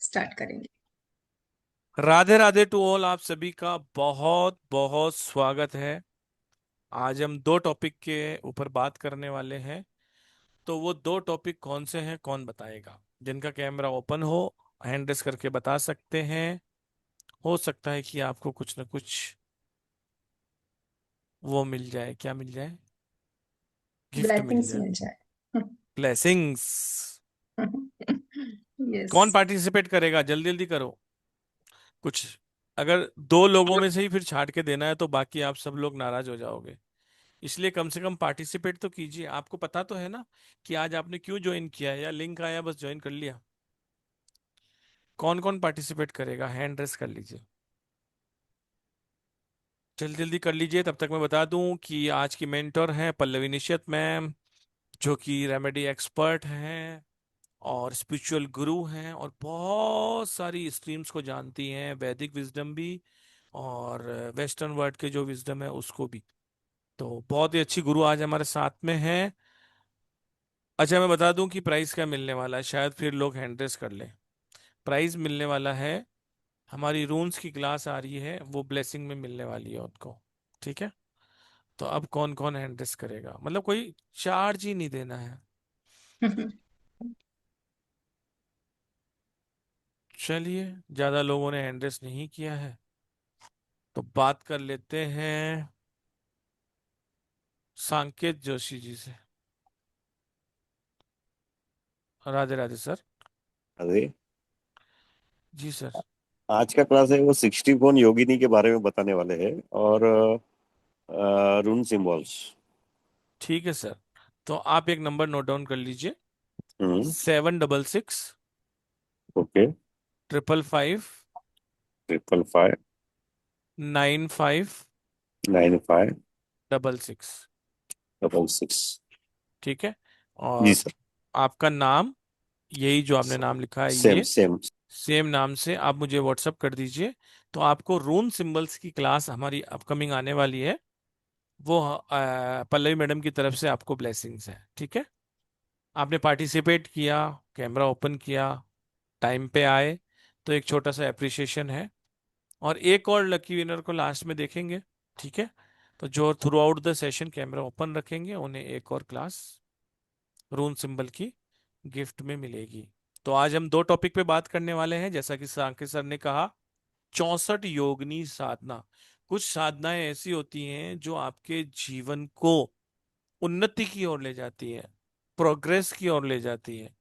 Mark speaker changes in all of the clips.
Speaker 1: Start करेंगे।
Speaker 2: Radhe Radhe to all. आप सभी का बहुत बहुत स्वागत है। आज हम दो टॉपिक के ऊपर बात करने वाले हैं। तो वो दो टॉपिक कौन से हैं, कौन बताएगा? जिनका कैमरा ओपन हो, हैंड रेस करके बता सकते हैं। हो सकता है कि आपको कुछ ना कुछ वो मिल जाए। क्या मिल जाए? गिफ्ट मिल
Speaker 1: ब्लेसिंग्स
Speaker 2: जाए।
Speaker 1: मिल जाए।
Speaker 2: ब्लेसिंग्स।
Speaker 1: यस।
Speaker 2: कौन पार्टिसिपेट करेगा? जल्दी जल्दी करो कुछ। अगर दो लोगों में से ही फिर छांट के देना है तो बाकी आप सब लोग नाराज हो जाओगे। इसलिए कम से कम पार्टिसिपेट तो कीजिए। आपको पता तो है ना कि आज आपने क्यों ज्वाइन किया है, या लिंक आया बस ज्वाइन कर लिया? कौन कौन पार्टिसिपेट करेगा? हैंड रेस कर लीजिए, जल्दी जल्दी कर लीजिए। तब तक मैं बता दूं कि आज की मेंटर हैं पल्लवी निशत मैम, जो कि रेमेडी एक्सपर्ट हैं और स्पिरिचुअल गुरु हैं और बहुत सारी स्ट्रीम्स को जानती हैं, वैदिक विजडम भी और वेस्टर्न वर्ल्ड के जो विजडम है उसको भी। तो बहुत ही अच्छी गुरु आज हमारे साथ में हैं। अच्छा, मैं बता दूं कि प्राइस क्या मिलने वाला है, शायद फिर लोग हैंड रेस कर लें। प्राइस मिलने वाला है, हमारी रून्स की क्लास आ रही है, वो ब्लेसिंग में मिलने वाली है उनको। ठीक है? तो अब कौन कौन हैंड रेस करेगा? मतलब कोई चार्ज ही नहीं देना है। चलिए, ज्यादा लोगों ने हैंड रेस नहीं किया है तो बात कर लेते हैं सांकेत जोशी जी से। राधे राधे सर।
Speaker 3: अरे,
Speaker 2: जी सर।
Speaker 3: आज का क्लास है वो 61 योगिनी के बारे में बताने वाले हैं और रून सिंबल्स।
Speaker 2: ठीक है सर। तो आप एक नंबर नोट डाउन कर लीजिए।
Speaker 3: हम्म।
Speaker 2: 766
Speaker 3: ओके।
Speaker 2: 555
Speaker 3: 555
Speaker 2: 95
Speaker 3: 95
Speaker 2: 66।
Speaker 3: 66।
Speaker 2: ठीक है?
Speaker 3: जी
Speaker 2: और
Speaker 3: सर।
Speaker 2: आपका नाम, यही जो आपने नाम लिखा है
Speaker 3: सेम
Speaker 2: ये
Speaker 3: सेम।
Speaker 2: सेम नाम से आप मुझे व्हाट्सअप कर दीजिए। तो आपको रून सिंबल्स की क्लास हमारी अपकमिंग आने वाली है। वो पल्लवी मैडम की तरफ से आपको ब्लेसिंग्स है। ठीक है? आपने पार्टिसिपेट किया, कैमरा ओपन किया, टाइम पे आए, तो एक छोटा सा अप्रिसिएशन है। और एक और लकी विनर को लास्ट में देखेंगे। ठीक है? तो जो through out the session camera open रखेंगे उन्हें एक और क्लास रून सिंबल की गिफ्ट में मिलेगी। तो आज हम दो टॉपिक पे बात करने वाले हैं, जैसा कि सांके सर ने कहा। 64 योगनी साधना। कुछ साधनाएं ऐसी होती हैं जो आपके जीवन को उन्नति की ओर ले जाती है, प्रोग्रेस की ओर ले जाती है।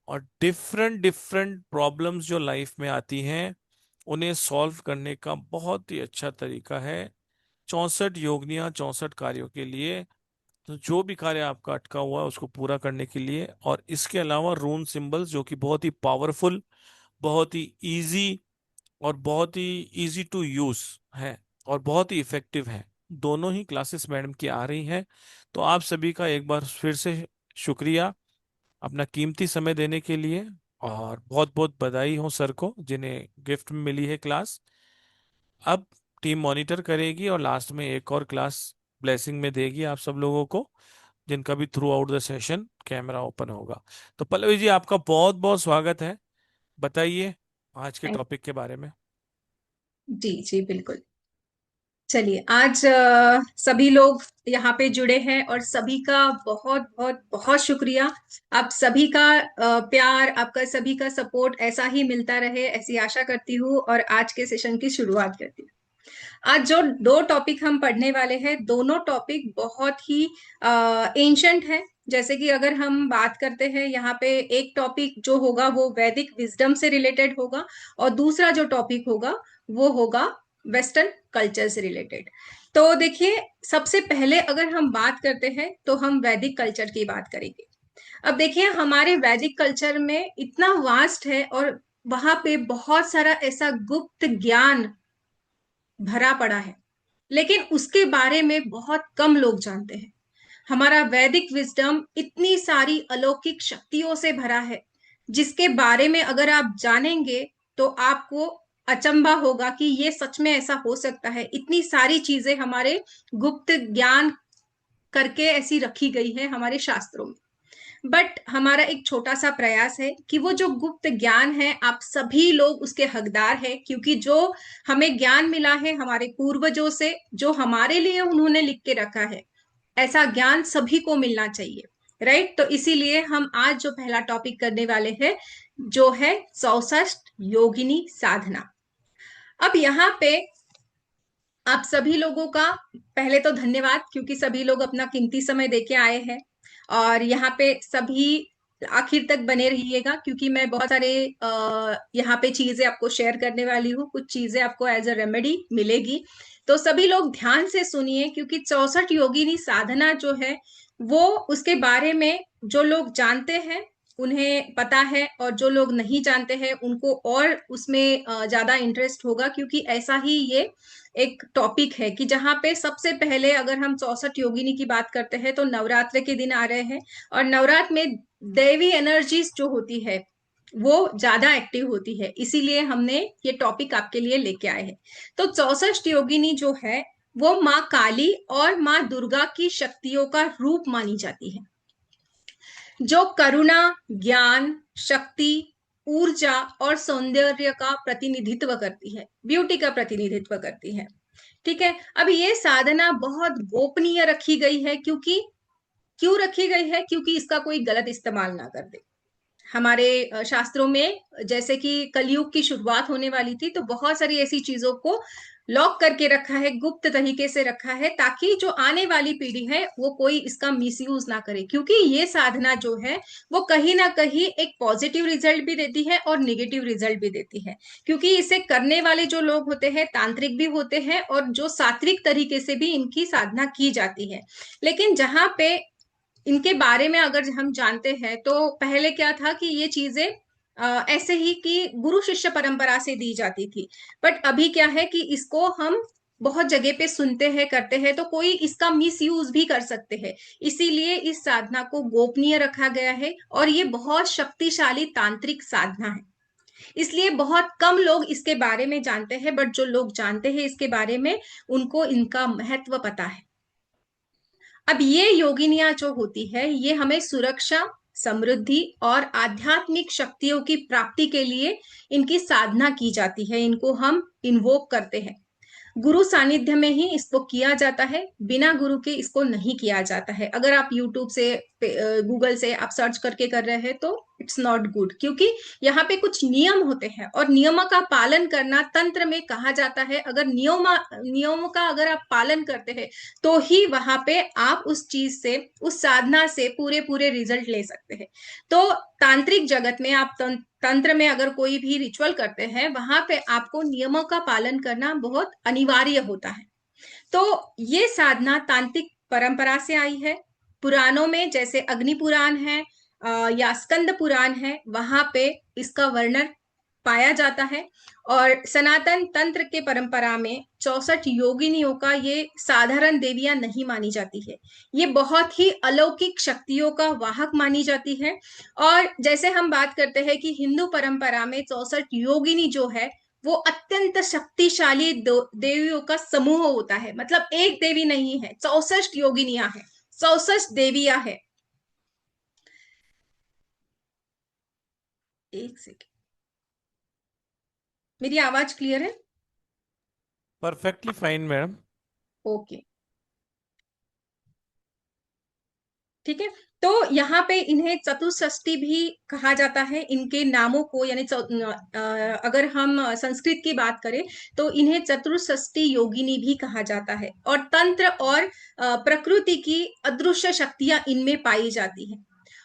Speaker 2: और डिफरेंट डिफरेंट प्रॉब्लम्स जो लाइफ में आती हैं उन्हें सॉल्व करने का बहुत ही अच्छा तरीका है 64 योगनियां, 64 कार्यों के लिए। तो जो भी कार्य आपका अटका हुआ है उसको पूरा करने के लिए, और इसके अलावा रून सिंबल्स जो कि बहुत ही पावरफुल, बहुत ही इजी और बहुत ही इजी टू यूज है और बहुत ही इफेक्टिव है। दोनों ही क्लासेस मैडम की आ रही हैं। तो आप सभी का एक बार फिर से शुक्रिया अपना कीमती समय देने के लिए। और बहुत बहुत बधाई हो सर को जिन्हें गिफ्ट में मिली है क्लास। अब टीम मॉनिटर करेगी और लास्ट में एक और क्लास ब्लेसिंग में देगी आप सब लोगों को, जिनका भी through out the session camera open होगा। तो पल्लवी जी, आपका बहुत बहुत स्वागत है। बताइए आज के टॉपिक के बारे में।
Speaker 1: जी जी बिल्कुल। चलिए, आज सभी लोग यहाँ पे जुड़े हैं और सभी का बहुत बहुत बहुत शुक्रिया। आप सभी का प्यार, आपका सभी का सपोर्ट ऐसा ही मिलता रहे, ऐसी आशा करती हूँ और आज के सेशन की शुरुआत करती हूँ। आज जो दो टॉपिक हम पढ़ने वाले हैं, दोनों टॉपिक बहुत ही एंशंट है। जैसे कि अगर हम बात करते हैं यहाँ पे, एक टॉपिक जो होगा वो वैदिक विजडम से रिलेटेड होगा और दूसरा जो टॉपिक होगा वो होगा वेस्टर्न कल्चर से रिलेटेड। तो देखिए, सबसे पहले अगर हम बात करते हैं तो हम वैदिक कल्चर की बात करेंगे। अब देखिए, हमारे वैदिक कल्चर में इतना वास्ट है और वहां पे बहुत सारा ऐसा गुप्त ज्ञान भरा पड़ा है, लेकिन उसके बारे में बहुत कम लोग जानते हैं। हमारा वैदिक विजडम इतनी सारी अलौकिक शक्तियों से भरा है, जिसके बारे में अगर आप जानेंगे तो आपको अचंभा होगा कि ये सच में ऐसा हो सकता है। इतनी सारी चीजें हमारे गुप्त ज्ञान करके ऐसी रखी गई है हमारे शास्त्रों में। बट हमारा एक छोटा सा प्रयास है कि वो जो गुप्त ज्ञान है आप सभी लोग उसके हकदार है, क्योंकि जो हमें ज्ञान मिला है हमारे पूर्वजों से, जो हमारे लिए उन्होंने लिख के रखा है, ऐसा ज्ञान सभी को मिलना चाहिए। राइट, तो इसीलिए हम आज जो पहला टॉपिक करने वाले हैं जो है 64 योगिनी साधना। अब यहाँ पे आप सभी लोगों का पहले तो धन्यवाद, क्योंकि सभी लोग अपना कीमती समय देके आए हैं। और यहाँ पे सभी आखिर तक बने रहिएगा, क्योंकि मैं बहुत सारे यहाँ पे चीजें आपको शेयर करने वाली हूँ, कुछ चीजें आपको एज अ रेमेडी मिलेगी। तो सभी लोग ध्यान से सुनिए, क्योंकि 64 योगिनी साधना जो है वो उसके बारे में जो लोग जानते हैं उन्हें पता है, और जो लोग नहीं जानते हैं उनको और उसमें ज्यादा इंटरेस्ट होगा, क्योंकि ऐसा ही ये एक टॉपिक है कि जहाँ पे सबसे पहले अगर हम 64 योगिनी की बात करते हैं तो नवरात्र के दिन आ रहे हैं, और नवरात्र में देवी एनर्जीज जो होती है वो ज्यादा एक्टिव होती है, इसीलिए हमने ये टॉपिक आपके लिए लेके आए हैं। तो 64 योगिनी जो है वो माँ काली और माँ दुर्गा की शक्तियों का रूप मानी जाती है, जो करुणा, ज्ञान, शक्ति, ऊर्जा और सौंदर्य का प्रतिनिधित्व करती है, ब्यूटी का प्रतिनिधित्व करती है। ठीक है, अब ये साधना बहुत गोपनीय रखी गई है, क्योंकि क्यों रखी गई है, क्योंकि इसका कोई गलत इस्तेमाल ना कर दे। हमारे शास्त्रों में जैसे कि कलयुग की शुरुआत होने वाली थी, तो बहुत सारी ऐसी चीजों को लॉक करके रखा है, गुप्त तरीके से रखा है, ताकि जो आने वाली पीढ़ी है वो कोई इसका मिसयूज ना करे, क्योंकि ये साधना जो है वो कहीं ना कहीं एक पॉजिटिव रिजल्ट भी देती है और निगेटिव रिजल्ट भी देती है, क्योंकि इसे करने वाले जो लोग होते हैं तांत्रिक भी होते हैं और जो सात्विक तरीके से भी इनकी साधना की जाती है। लेकिन जहां पे इनके बारे में अगर हम जानते हैं तो पहले क्या था कि ये चीजें ऐसे ही कि गुरु शिष्य परंपरा से दी जाती थी, बट अभी क्या है कि इसको हम बहुत जगह पे सुनते हैं, करते हैं, तो कोई इसका मिस यूज भी कर सकते हैं। इसीलिए इस साधना को गोपनीय रखा गया है, और ये बहुत शक्तिशाली तांत्रिक साधना है, इसलिए बहुत कम लोग इसके बारे में जानते हैं, बट जो लोग जानते हैं इसके बारे में उनको इनका महत्व पता है। अब ये योगिनियां जो होती है ये हमें सुरक्षा, समृद्धि और आध्यात्मिक शक्तियों की प्राप्ति के लिए इनकी साधना की जाती है, इनको हम इन्वोक करते हैं। गुरु सानिध्य में ही इसको किया जाता है, बिना गुरु के इसको नहीं किया जाता है। अगर आप यूट्यूब से, गूगल से आप सर्च करके कर रहे हैं तो इट्स नॉट गुड, क्योंकि यहाँ पे कुछ नियम होते हैं और नियमों का पालन करना तंत्र में कहा जाता है। अगर नियमों का अगर आप पालन करते हैं तो ही वहां पे आप उस चीज से, उस साधना से पूरे पूरे रिजल्ट ले सकते हैं। तो तांत्रिक जगत में आप तंत्र में अगर कोई भी रिचुअल करते हैं वहां पे आपको नियमों का पालन करना बहुत अनिवार्य होता है। तो ये साधना तांत्रिक परंपरा से आई है। पुराणों में जैसे अग्नि पुराण है या स्कंद पुराण है, वहां पे इसका वर्णन पाया जाता है। और सनातन तंत्र के परंपरा में 64 योगिनियों का ये साधारण देवियां नहीं मानी जाती है, ये बहुत ही अलौकिक शक्तियों का वाहक मानी जाती है। और जैसे हम बात करते हैं कि हिंदू परंपरा में 64 योगिनी जो है वो अत्यंत शक्तिशाली देवियों का समूह होता है, मतलब एक देवी नहीं है, 64 योगिनियां हैं, 64 देवियां हैं। एक सेकेंड, मेरी आवाज क्लियर है?
Speaker 2: Perfectly fine madam.
Speaker 1: ओके, ठीक है। तो यहाँ पे इन्हें चतुष्षष्ठी भी कहा जाता है, इनके नामों को, यानी अगर हम संस्कृत की बात करें तो इन्हें चतुष्षष्ठी योगिनी भी कहा जाता है। और तंत्र और प्रकृति की अदृश्य शक्तियां इनमें पाई जाती हैं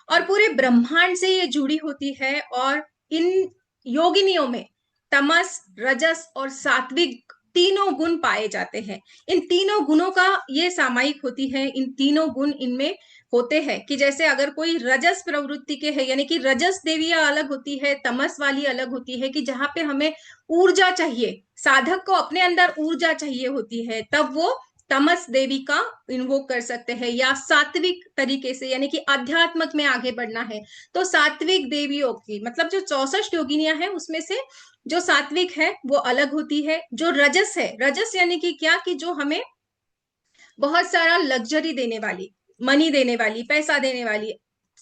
Speaker 1: और पूरे ब्रह्मांड से ये जुड़ी होती है। और इन योगिनियों में तमस, रजस और सात्विक तीनों गुण पाए जाते हैं। इन तीनों गुणों का ये सामायिक होती है, इन तीनों गुण इनमें होते हैं कि जैसे अगर कोई रजस प्रवृत्ति के है, यानी कि रजस देवियां अलग होती है, तमस वाली अलग होती है, कि जहां पे हमें ऊर्जा चाहिए, साधक को अपने अंदर ऊर्जा चाहिए होती है, तब वो तमस देवी का इन्वोक कर सकते हैं। या सात्विक तरीके से, यानी कि अध्यात्मक में आगे बढ़ना है तो सात्विक देवियों की, मतलब जो 64 योगिनियां हैं उसमें से जो सात्विक है वो अलग होती है। जो रजस है, रजस यानी कि क्या, कि जो हमें बहुत सारा लग्जरी देने वाली, मनी देने वाली, पैसा देने वाली,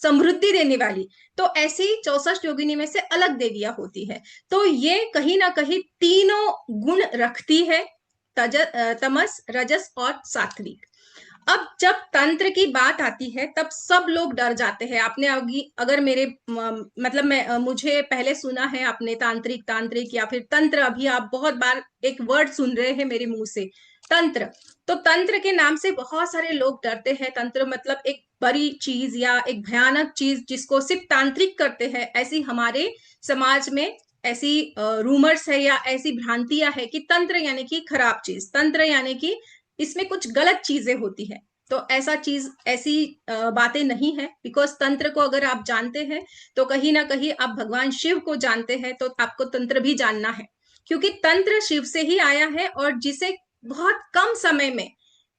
Speaker 1: समृद्धि देने वाली। तो ऐसी 64 योगिनी में से अलग देवियां होती है। तो ये कहीं ना कहीं तीनों गुण रखती है, तमस, रजस और सात्विक। अब जब तंत्र की बात आती है तब सब लोग डर जाते हैं। आपने अगर मेरे मतलब मुझे पहले सुना है आपने तांत्रिक तांत्रिक या फिर तंत्र, अभी आप बहुत बार एक वर्ड सुन रहे हैं मेरे मुंह से, तंत्र। तो तंत्र के नाम से बहुत सारे लोग डरते हैं। तंत्र मतलब एक बड़ी चीज या एक भयानक चीज जिसको सिर्फ तांत्रिक करते हैं, ऐसी हमारे समाज में ऐसी रूमर्स है या ऐसी भ्रांतियां है कि तंत्र यानी कि खराब चीज, तंत्र यानी कि इसमें कुछ गलत चीजें होती है। तो ऐसी बातें नहीं है। बिकॉज तंत्र को अगर आप जानते हैं तो कहीं ना कहीं आप भगवान शिव को जानते हैं, तो आपको तंत्र भी जानना है, क्योंकि तंत्र शिव से ही आया है और जिसे बहुत कम समय में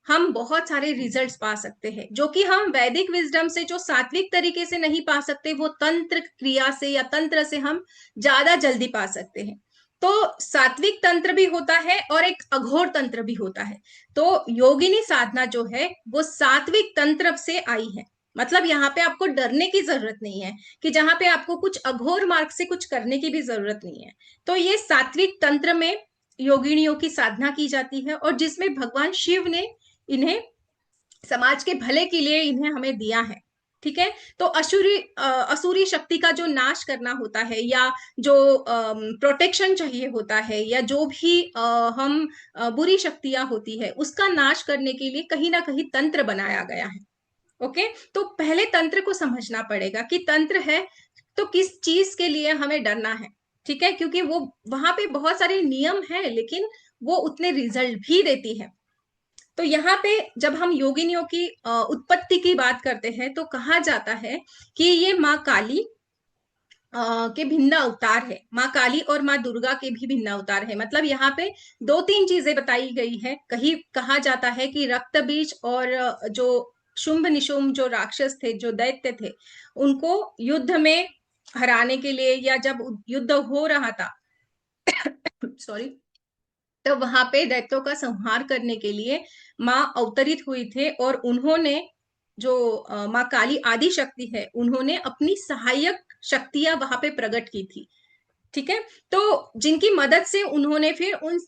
Speaker 1: हम बहुत सारे रिजल्ट्स पा सकते हैं, जो कि हम वैदिक विजडम से, जो सात्विक तरीके से नहीं पा सकते, वो तंत्र क्रिया से या तंत्र से हम ज्यादा जल्दी पा सकते हैं। तो सात्विक तंत्र भी होता है और एक अघोर तंत्र भी होता है। तो योगिनी साधना जो है वो सात्विक तंत्र से आई है। मतलब यहाँ पे आपको डरने की जरूरत नहीं है कि जहां पे आपको कुछ अघोर मार्ग से कुछ करने की भी जरूरत नहीं है। तो ये सात्विक तंत्र में योगिनियों की साधना की जाती है, और जिसमें भगवान शिव ने इन्हें समाज के भले के लिए इन्हें हमें दिया है। ठीक है। तो असुरी शक्ति का जो नाश करना होता है, या जो प्रोटेक्शन चाहिए होता है, या जो भी हम बुरी शक्तियां होती है उसका नाश करने के लिए कहीं ना कहीं तंत्र बनाया गया है। ओके। तो पहले तंत्र को समझना पड़ेगा कि तंत्र है तो किस चीज के लिए हमें डरना है। ठीक है। क्योंकि वो वहां पे बहुत सारे नियम है, लेकिन वो उतने रिजल्ट भी देती है। तो यहाँ पे जब हम योगिनियों की उत्पत्ति की बात करते हैं तो कहा जाता है कि ये माँ काली के भिन्न अवतार है। माँ काली और माँ दुर्गा के भी भिन्न अवतार है। मतलब यहाँ पे दो तीन चीजें बताई गई है। कहीं कहा जाता है कि रक्त बीज और जो शुंभ निशुंभ जो राक्षस थे, जो दैत्य थे, उनको युद्ध में हराने के लिए, या जब युद्ध हो रहा था सॉरी, तो वहां पे दैत्यों का संहार करने के लिए माँ अवतरित हुई थे, और उन्होंने जो माँ काली आदि शक्ति है, उन्होंने अपनी सहायक शक्तियां वहां पे प्रकट की थी। ठीक है। तो जिनकी मदद से उन्होंने फिर उन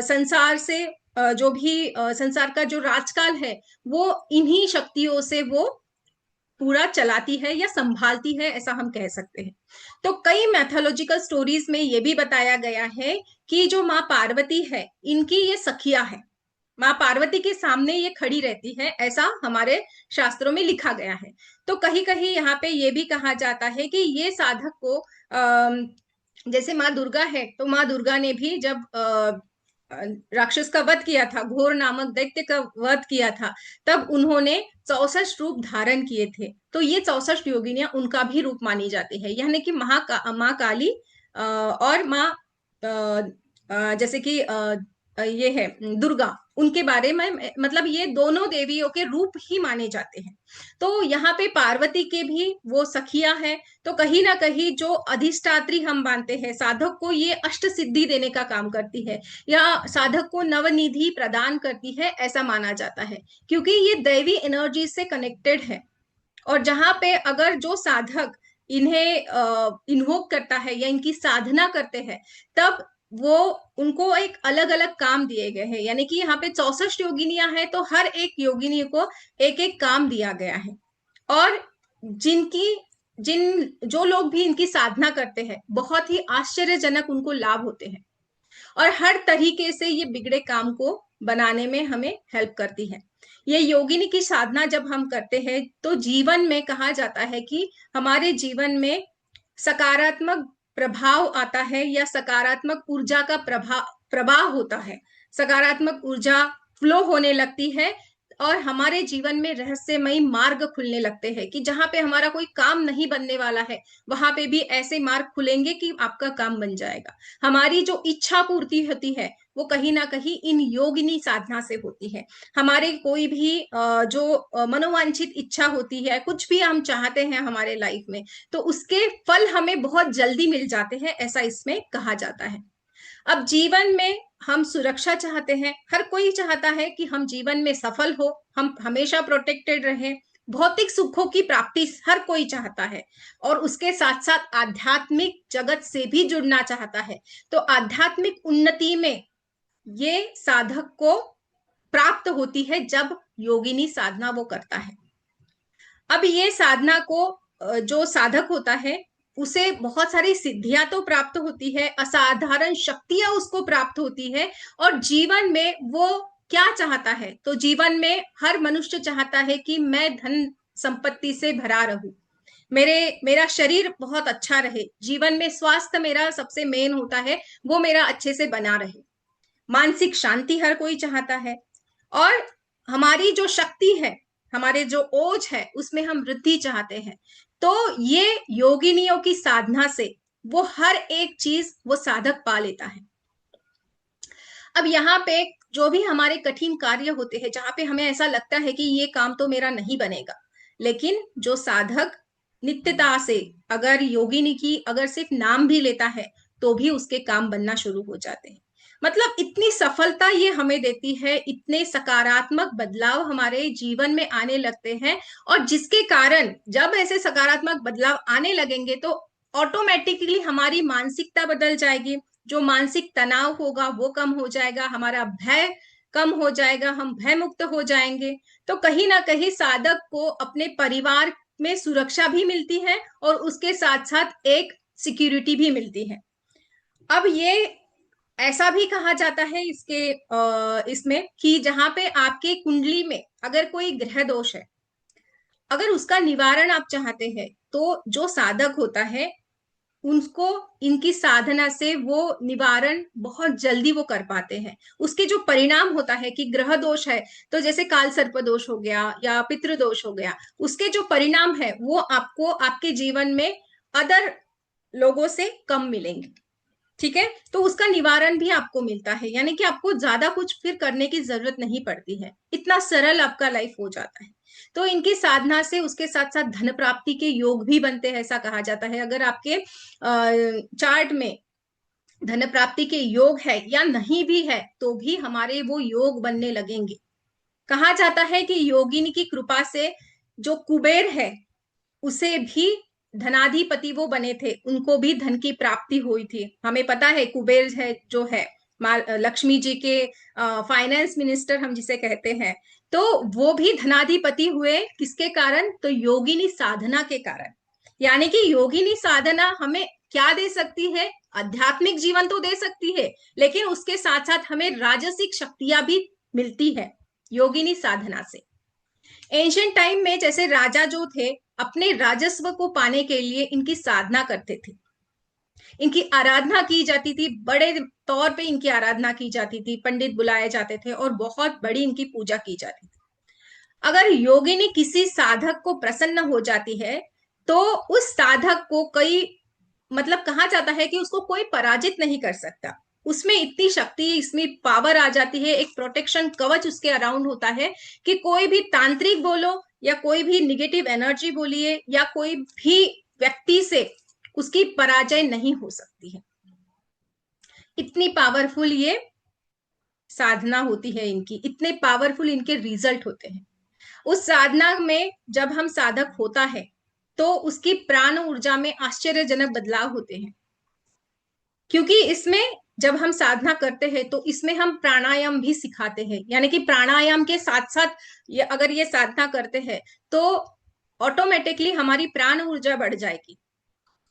Speaker 1: संसार से जो भी संसार का जो राजकाल है वो इन्हीं शक्तियों से वो पूरा चलाती है या संभालती है, ऐसा हम कह सकते हैं। तो कई मैथोलॉजिकल स्टोरीज में ये भी बताया गया है कि जो माँ पार्वती है इनकी ये सखिया है। माँ पार्वती के सामने ये खड़ी रहती है, ऐसा हमारे शास्त्रों में लिखा गया है। तो कहीं कहीं यहाँ पे ये भी कहा जाता है कि ये साधक को जैसे माँ दुर्गा है, तो माँ दुर्गा ने भी जब राक्षस का वध किया था, घोर नामक दैत्य का वध किया था, तब उन्होंने 64 रूप धारण किए थे। तो ये 64 योगिनियां उनका भी रूप मानी जाती है, यानी कि माँ काली और माँ जैसे कि ये है दुर्गा, उनके बारे में मतलब ये दोनों देवियों के रूप ही माने जाते हैं। तो यहाँ पे पार्वती के भी वो सखिया है। तो कहीं ना कहीं जो अधिष्ठात्री हम मानते हैं, साधक को ये अष्ट सिद्धि देने का काम करती है, या साधक को नवनिधि प्रदान करती है, ऐसा माना जाता है, क्योंकि ये दैवी एनर्जी से कनेक्टेड है। और जहां पे अगर जो साधक इन्हें इन्वोक करता है या इनकी साधना करते हैं, तब वो उनको एक अलग अलग काम दिए गए हैं। यानी कि यहाँ पे 64 योगिनियां हैं, तो हर एक योगिनी को एक एक काम दिया गया है। और जिनकी जिन जो लोग भी इनकी साधना करते हैं, बहुत ही आश्चर्यजनक उनको लाभ होते हैं, और हर तरीके से ये बिगड़े काम को बनाने में हमें हेल्प करती है। ये योगिनी की साधना जब हम करते हैं तो जीवन में कहा जाता है कि हमारे जीवन में सकारात्मक प्रभाव आता है, या सकारात्मक ऊर्जा का प्रवाह होता है। सकारात्मक ऊर्जा फ्लो होने लगती है, और हमारे जीवन में रहस्यमयी मार्ग खुलने लगते हैं कि जहां पे हमारा कोई काम नहीं बनने वाला है, वहां पे भी ऐसे मार्ग खुलेंगे कि आपका काम बन जाएगा। हमारी जो इच्छा पूर्ति होती है वो कहीं ना कहीं इन योगिनी साधना से होती है। हमारे कोई भी जो मनोवांछित इच्छा होती है, कुछ भी हम चाहते हैं हमारे लाइफ में, तो उसके फल हमें बहुत जल्दी मिल जाते हैं, ऐसा इसमें कहा जाता है। अब जीवन में हम सुरक्षा चाहते हैं, हर कोई चाहता है कि हम जीवन में सफल हो, हम हमेशा प्रोटेक्टेड रहें, भौतिक सुखों की प्राप्ति हर कोई चाहता है और उसके साथ साथ आध्यात्मिक जगत से भी जुड़ना चाहता है। तो आध्यात्मिक उन्नति में ये साधक को प्राप्त होती है जब योगिनी साधना वो करता है। अब ये साधना को जो साधक होता है उसे बहुत सारी सिद्धियां तो प्राप्त होती है, असाधारण शक्तियां उसको प्राप्त होती है। और जीवन में वो क्या चाहता है, तो जीवन में हर मनुष्य चाहता है कि मैं धन संपत्ति से भरा रहूं, मेरा शरीर बहुत अच्छा रहे, जीवन में स्वास्थ्य मेरा सबसे मेन होता है, वो मेरा अच्छे से बना रहे, मानसिक शांति हर कोई चाहता है। और हमारी जो शक्ति है, हमारे जो ओज है, उसमें हम वृद्धि चाहते हैं। तो ये योगिनियों की साधना से वो हर एक चीज वो साधक पा लेता है। अब यहाँ पे जो भी हमारे कठिन कार्य होते हैं, जहां पे हमें ऐसा लगता है कि ये काम तो मेरा नहीं बनेगा, लेकिन जो साधक नित्यता से अगर योगिनी की अगर सिर्फ नाम भी लेता है तो भी उसके काम बनना शुरू हो जाते हैं। मतलब इतनी सफलता ये हमें देती है, इतने सकारात्मक बदलाव हमारे जीवन में आने लगते हैं। और जिसके कारण जब ऐसे सकारात्मक बदलाव आने लगेंगे तो ऑटोमेटिकली हमारी मानसिकता बदल जाएगी, जो मानसिक तनाव होगा वो कम हो जाएगा, हमारा भय कम हो जाएगा, हम भय मुक्त हो जाएंगे। तो कहीं ना कहीं साधक को अपने परिवार में सुरक्षा भी मिलती है और उसके साथ साथ एक सिक्योरिटी भी मिलती है। अब ये ऐसा भी कहा जाता है इसमें कि जहां पे आपके कुंडली में अगर कोई ग्रह दोष है, अगर उसका निवारण आप चाहते हैं तो जो साधक होता है उनको इनकी साधना से वो निवारण बहुत जल्दी वो कर पाते हैं। उसके जो परिणाम होता है कि ग्रह दोष है, तो जैसे काल सर्प दोष हो गया या पितृ दोष हो गया, उसके जो परिणाम है वो आपको आपके जीवन में अदर लोगों से कम मिलेंगे। ठीक है, तो उसका निवारण भी आपको मिलता है, यानी कि आपको ज्यादा कुछ फिर करने की जरूरत नहीं पड़ती है, इतना सरल आपका लाइफ हो जाता है। तो इनकी साधना से उसके साथ साथ धन प्राप्ति के योग भी बनते हैं, ऐसा कहा जाता है। अगर आपके चार्ट में धन प्राप्ति के योग है या नहीं भी है तो भी हमारे वो योग बनने लगेंगे। कहा जाता है कि योगिनी की कृपा से जो कुबेर है उसे भी धनाधिपति वो बने थे, उनको भी धन की प्राप्ति हुई थी। हमें पता है कुबेर है जो है लक्ष्मी जी के फाइनेंस मिनिस्टर हम जिसे कहते हैं, तो वो भी धनाधिपति हुए किसके कारण, तो योगिनी साधना के कारण। यानी कि योगिनी साधना हमें क्या दे सकती है, आध्यात्मिक जीवन तो दे सकती है, लेकिन उसके साथ साथ हमें राजसिक शक्तियां भी मिलती है योगिनी साधना से। एंशियंट टाइम में जैसे राजा जो थे अपने राजस्व को पाने के लिए इनकी साधना करते थे, इनकी आराधना की जाती थी, बड़े तौर पे इनकी आराधना की जाती थी, पंडित बुलाए जाते थे और बहुत बड़ी इनकी पूजा की जाती थी। अगर योगिनी किसी साधक को प्रसन्न हो जाती है तो उस साधक को कई मतलब कहा जाता है कि उसको कोई पराजित नहीं कर सकता। उसमें इतनी शक्ति, इसमें पावर आ जाती है, एक प्रोटेक्शन कवच उसके अराउंड होता है कि कोई भी तांत्रिक बोलो या कोई भी निगेटिव एनर्जी बोलिए या कोई भी व्यक्ति से उसकी पराजय नहीं हो सकती है। इतनी पावरफुल ये साधना होती है इनकी, इतने पावरफुल इनके रिजल्ट होते हैं। उस साधना में जब हम साधक होता है तो उसकी प्राण ऊर्जा में आश्चर्यजनक बदलाव होते हैं, क्योंकि इसमें जब हम साधना करते हैं तो इसमें हम प्राणायाम भी सिखाते हैं। यानी कि प्राणायाम के साथ साथ अगर ये साधना करते हैं तो ऑटोमेटिकली हमारी प्राण ऊर्जा बढ़ जाएगी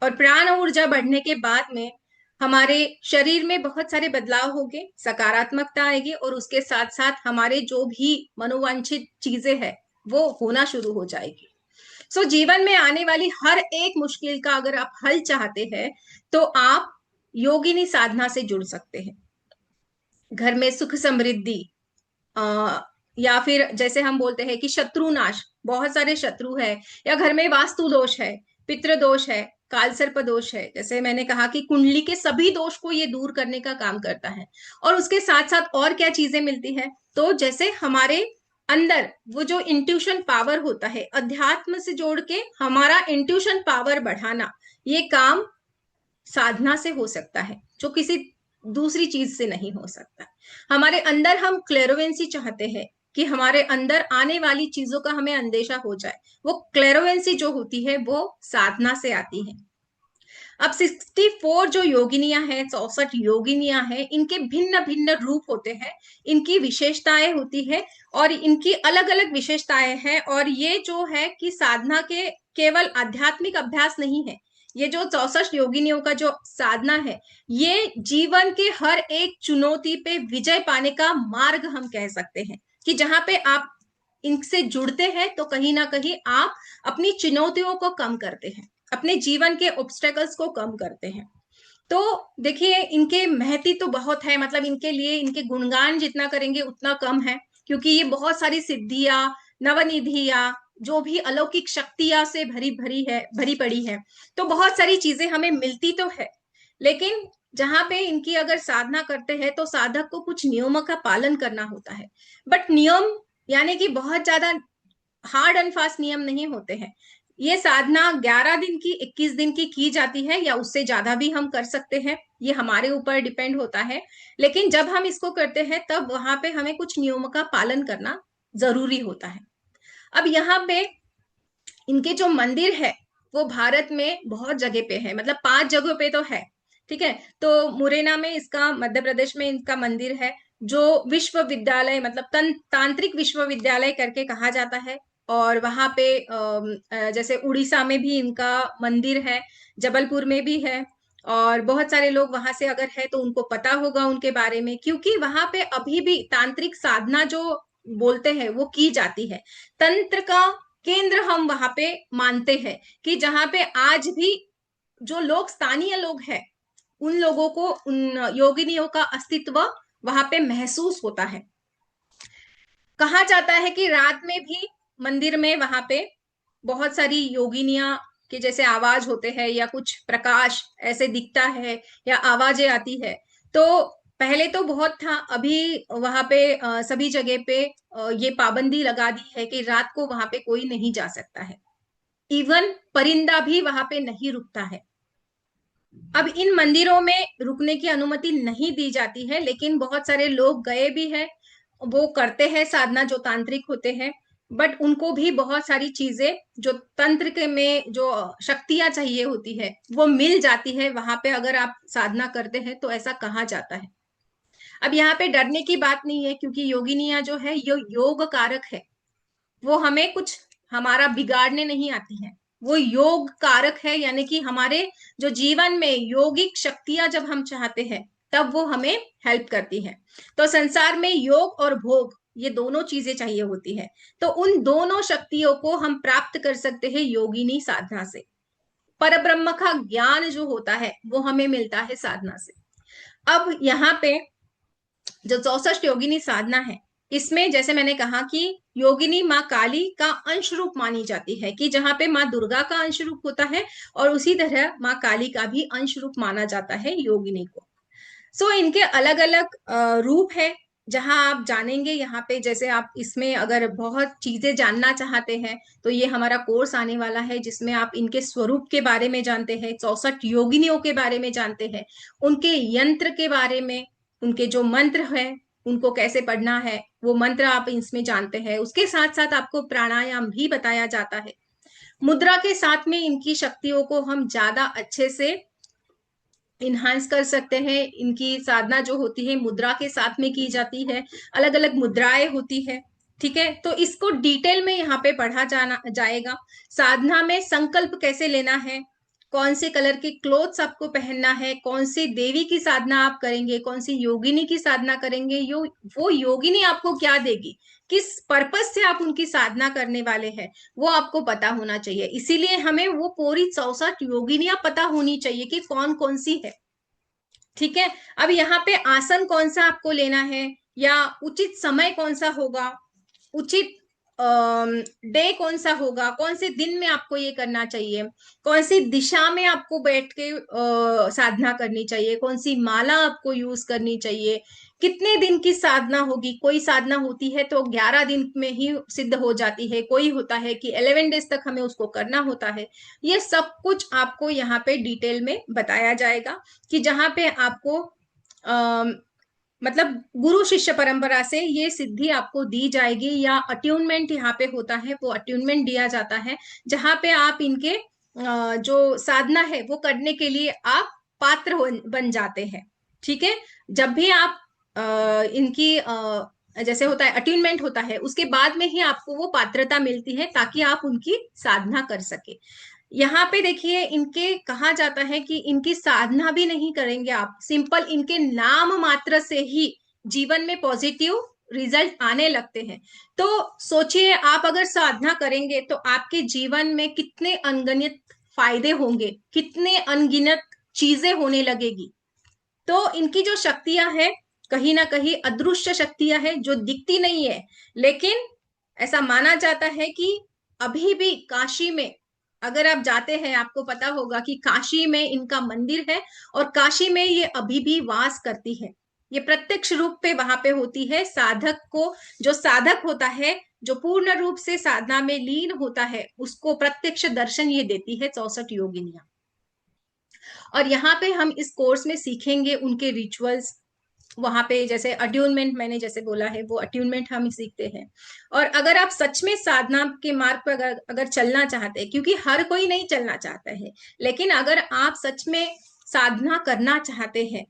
Speaker 1: और प्राण ऊर्जा बढ़ने के बाद में हमारे शरीर में बहुत सारे बदलाव होंगे, सकारात्मकता आएगी और उसके साथ साथ हमारे जो भी मनोवांछित चीजें हैं वो होना शुरू हो जाएगी। सो जीवन में आने वाली हर एक मुश्किल का अगर आप हल चाहते हैं तो आप योगिनी साधना से जुड़ सकते हैं। घर में सुख समृद्धि, या फिर जैसे हम बोलते हैं कि शत्रु नाश, बहुत सारे शत्रु है, या घर में वास्तु दोष है, पितृ दोष है, काल सर्प दोष है, जैसे मैंने कहा कि कुंडली के सभी दोष को ये दूर करने का काम करता है। और उसके साथ साथ और क्या चीजें मिलती है, तो जैसे हमारे अंदर वो जो इंट्यूशन पावर होता है, अध्यात्म से जोड़ के हमारा इंट्यूशन पावर बढ़ाना, ये काम साधना से हो सकता है, जो किसी दूसरी चीज से नहीं हो सकता। हमारे अंदर हम क्लेरोवेंसी चाहते हैं, कि हमारे अंदर आने वाली चीजों का हमें अंदेशा हो जाए। वो क्लेरोवेंसी जो होती है वो साधना से आती है। अब 64 जो योगिनियां हैं, 64 योगिनियां हैं, इनके भिन्न भिन्न रूप होते हैं, इनकी विशेषताएं होती है और इनकी अलग अलग विशेषताएं हैं। और ये जो है कि साधना के केवल आध्यात्मिक अभ्यास नहीं है, ये जो 64 योगिनियों का जो साधना है, ये जीवन के हर एक चुनौती पे विजय पाने का मार्ग हम कह सकते हैं। कि जहां पे आप इनसे जुड़ते हैं तो कहीं ना कहीं आप अपनी चुनौतियों को कम करते हैं, अपने जीवन के ऑब्स्टेकल्स को कम करते हैं। तो देखिए, इनके महती तो बहुत है, मतलब इनके लिए इनके गुणगान जितना करेंगे उतना कम है, क्योंकि ये बहुत सारी सिद्धियां, नवनिधियां, जो भी अलौकिक शक्तियां से भरी पड़ी है। तो बहुत सारी चीजें हमें मिलती तो है, लेकिन जहां पे इनकी अगर साधना करते हैं तो साधक को कुछ नियमों का पालन करना होता है। बट नियम यानी कि बहुत ज्यादा हार्ड एंड फास्ट नियम नहीं होते हैं। ये साधना 11 दिन की, 21 दिन की जाती है, या उससे ज्यादा भी हम कर सकते हैं, ये हमारे ऊपर डिपेंड होता है। लेकिन जब हम इसको करते हैं तब वहां पे हमें कुछ नियमों का पालन करना जरूरी होता है। अब यहाँ पे इनके जो मंदिर है वो भारत में बहुत जगह पे है, मतलब 5 जगहों पे तो है। ठीक है, तो मुरैना में इसका, मध्य प्रदेश में इनका मंदिर है, जो विश्वविद्यालय मतलब तांत्रिक विश्वविद्यालय करके कहा जाता है। और वहां पे जैसे उड़ीसा में भी इनका मंदिर है, जबलपुर में भी है। और बहुत सारे लोग वहां से अगर है तो उनको पता होगा उनके बारे में, क्योंकि वहां पे अभी भी तांत्रिक साधना जो बोलते हैं वो की जाती है। तंत्र का केंद्र हम वहां पे मानते हैं, कि जहां पे आज भी जो लोग, स्थानीय लोग हैं, उन लोगों को उन योगिनियों का अस्तित्व वहां पे महसूस होता है। कहा जाता है कि रात में भी मंदिर में वहां पे बहुत सारी योगिनियां के जैसे आवाज होते हैं, या कुछ प्रकाश ऐसे दिखता है, या आवाजें आती है। तो पहले तो बहुत था, अभी वहां पे सभी जगह पे ये पाबंदी लगा दी है कि रात को वहां पे कोई नहीं जा सकता है। इवन परिंदा भी वहां पे नहीं रुकता है। अब इन मंदिरों में रुकने की अनुमति नहीं दी जाती है, लेकिन बहुत सारे लोग गए भी हैं, वो करते हैं साधना, जो तांत्रिक होते हैं। बट उनको भी बहुत सारी चीजें जो तंत्र के में जो शक्तियां चाहिए होती है वो मिल जाती है वहां पे, अगर आप साधना करते हैं तो, ऐसा कहा जाता है। अब यहाँ पे डरने की बात नहीं है, क्योंकि योगिनियां जो है ये योग कारक है, वो हमें कुछ हमारा बिगाड़ने नहीं आती है। वो योग कारक है, यानी कि हमारे जो जीवन में योगिक शक्तियां जब हम चाहते हैं तब वो हमें हेल्प करती है। तो संसार में योग और भोग, ये दोनों चीजें चाहिए होती है, तो उन दोनों शक्तियों को हम प्राप्त कर सकते हैं योगिनी साधना से। परब्रह्म का ज्ञान जो होता है वो हमें मिलता है साधना से। अब यहाँ पे जो 64 योगिनी साधना है, इसमें जैसे मैंने कहा कि योगिनी माँ काली का अंश रूप मानी जाती है, कि जहां पे माँ दुर्गा का अंश रूप होता है, और उसी तरह माँ काली का भी अंश रूप माना जाता है योगिनी को। सो इनके अलग अलग रूप है, जहां आप जानेंगे यहाँ पे। जैसे आप इसमें अगर बहुत चीजें जानना चाहते हैं तो ये हमारा कोर्स आने वाला है, जिसमें आप इनके स्वरूप के बारे में जानते हैं, 64 योगिनियों के बारे में जानते हैं, उनके यंत्र के बारे में, उनके जो मंत्र है उनको कैसे पढ़ना है वो मंत्र आप इसमें जानते हैं। उसके साथ साथ आपको प्राणायाम भी बताया जाता है। मुद्रा के साथ में इनकी शक्तियों को हम ज्यादा अच्छे से इन्हांस कर सकते हैं। इनकी साधना जो होती है मुद्रा के साथ में की जाती है, अलग अलग मुद्राएं होती है। ठीक है, तो इसको डिटेल में यहाँ पे पढ़ा जाना जाएगा। साधना में संकल्प कैसे लेना है, कौन से कलर के क्लोथ्स आपको पहनना है, कौन सी देवी की साधना आप करेंगे, कौन सी योगिनी की साधना करेंगे, वो योगिनी आपको क्या देगी, किस पर्पस से आप उनकी साधना करने वाले हैं, वो आपको पता होना चाहिए। इसीलिए हमें वो पूरी 64 योगिनियां पता होनी चाहिए कि कौन कौन सी है। ठीक है, अब यहाँ पे आसन कौन सा आपको लेना है, या उचित समय कौन सा होगा, उचित डे कौन सा होगा, कौन से दिन में आपको ये करना चाहिए, कौन सी दिशा में आपको बैठ के साधना करनी चाहिए, कौन सी माला आपको यूज करनी चाहिए, कितने दिन की साधना होगी। कोई साधना होती है तो 11 दिन में ही सिद्ध हो जाती है, कोई होता है कि 11 डेज तक हमें उसको करना होता है। ये सब कुछ आपको यहाँ पे डिटेल में बताया जाएगा, कि जहाँ पे आपको मतलब गुरु शिष्य परंपरा से ये सिद्धि आपको दी जाएगी, या अट्यूनमेंट यहाँ पे होता है, वो अट्यूनमेंट दिया जाता है, जहां पे आप इनके जो साधना है वो करने के लिए आप पात्र बन जाते हैं। ठीक है। जब भी आप इनकी जैसे होता है अट्यूनमेंट होता है, उसके बाद में ही आपको वो पात्रता मिलती है ताकि आप उनकी साधना कर सके। यहाँ पे देखिए इनके कहा जाता है कि इनकी साधना भी नहीं करेंगे आप, सिंपल इनके नाम मात्र से ही जीवन में पॉजिटिव रिजल्ट आने लगते हैं। तो सोचिए आप अगर साधना करेंगे तो आपके जीवन में कितने अनगिनत फायदे होंगे, कितने अनगिनत चीजें होने लगेगी। तो इनकी जो शक्तियां हैं कहीं ना कहीं अदृश्य शक्तियां हैं जो दिखती नहीं है, लेकिन ऐसा माना जाता है कि अभी भी काशी में अगर आप जाते हैं आपको पता होगा कि काशी में इनका मंदिर है, और काशी में ये अभी भी वास करती है। ये प्रत्यक्ष रूप पे वहां पे होती है। साधक को, जो साधक होता है, जो पूर्ण रूप से साधना में लीन होता है, उसको प्रत्यक्ष दर्शन ये देती है 64 योगिनियां। और यहाँ पे हम इस कोर्स में सीखेंगे उनके रिचुअल्स। वहां पे जैसे अट्यूनमेंट मैंने जैसे बोला है, वो अट्यूनमेंट हम सीखते हैं। और अगर आप सच में साधना के मार्ग पर अगर चलना चाहते हैं, क्योंकि हर कोई नहीं चलना चाहता है, लेकिन अगर आप सच में साधना करना चाहते हैं,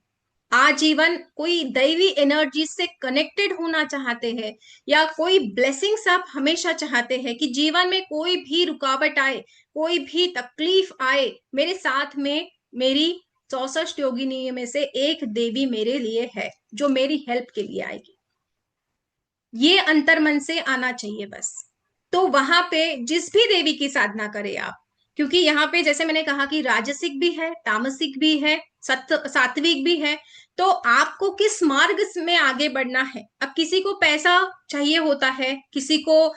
Speaker 1: आजीवन कोई दैवी एनर्जी से कनेक्टेड होना चाहते हैं, या कोई ब्लेसिंग्स आप हमेशा चाहते हैं कि जीवन में कोई भी रुकावट आए, कोई भी तकलीफ आए, मेरे साथ में मेरी 64 योगिनी में से एक देवी मेरे लिए है जो मेरी हेल्प के लिए आएगी। ये अंतर्मन से आना चाहिए बस। तो वहां पे जिस भी देवी की साधना करें आप, क्योंकि यहाँ पे जैसे मैंने कहा कि राजसिक भी है, तामसिक भी है, सात्विक भी है। तो आपको किस मार्ग में आगे बढ़ना है। अब किसी को पैसा चाहिए होता है, किसी को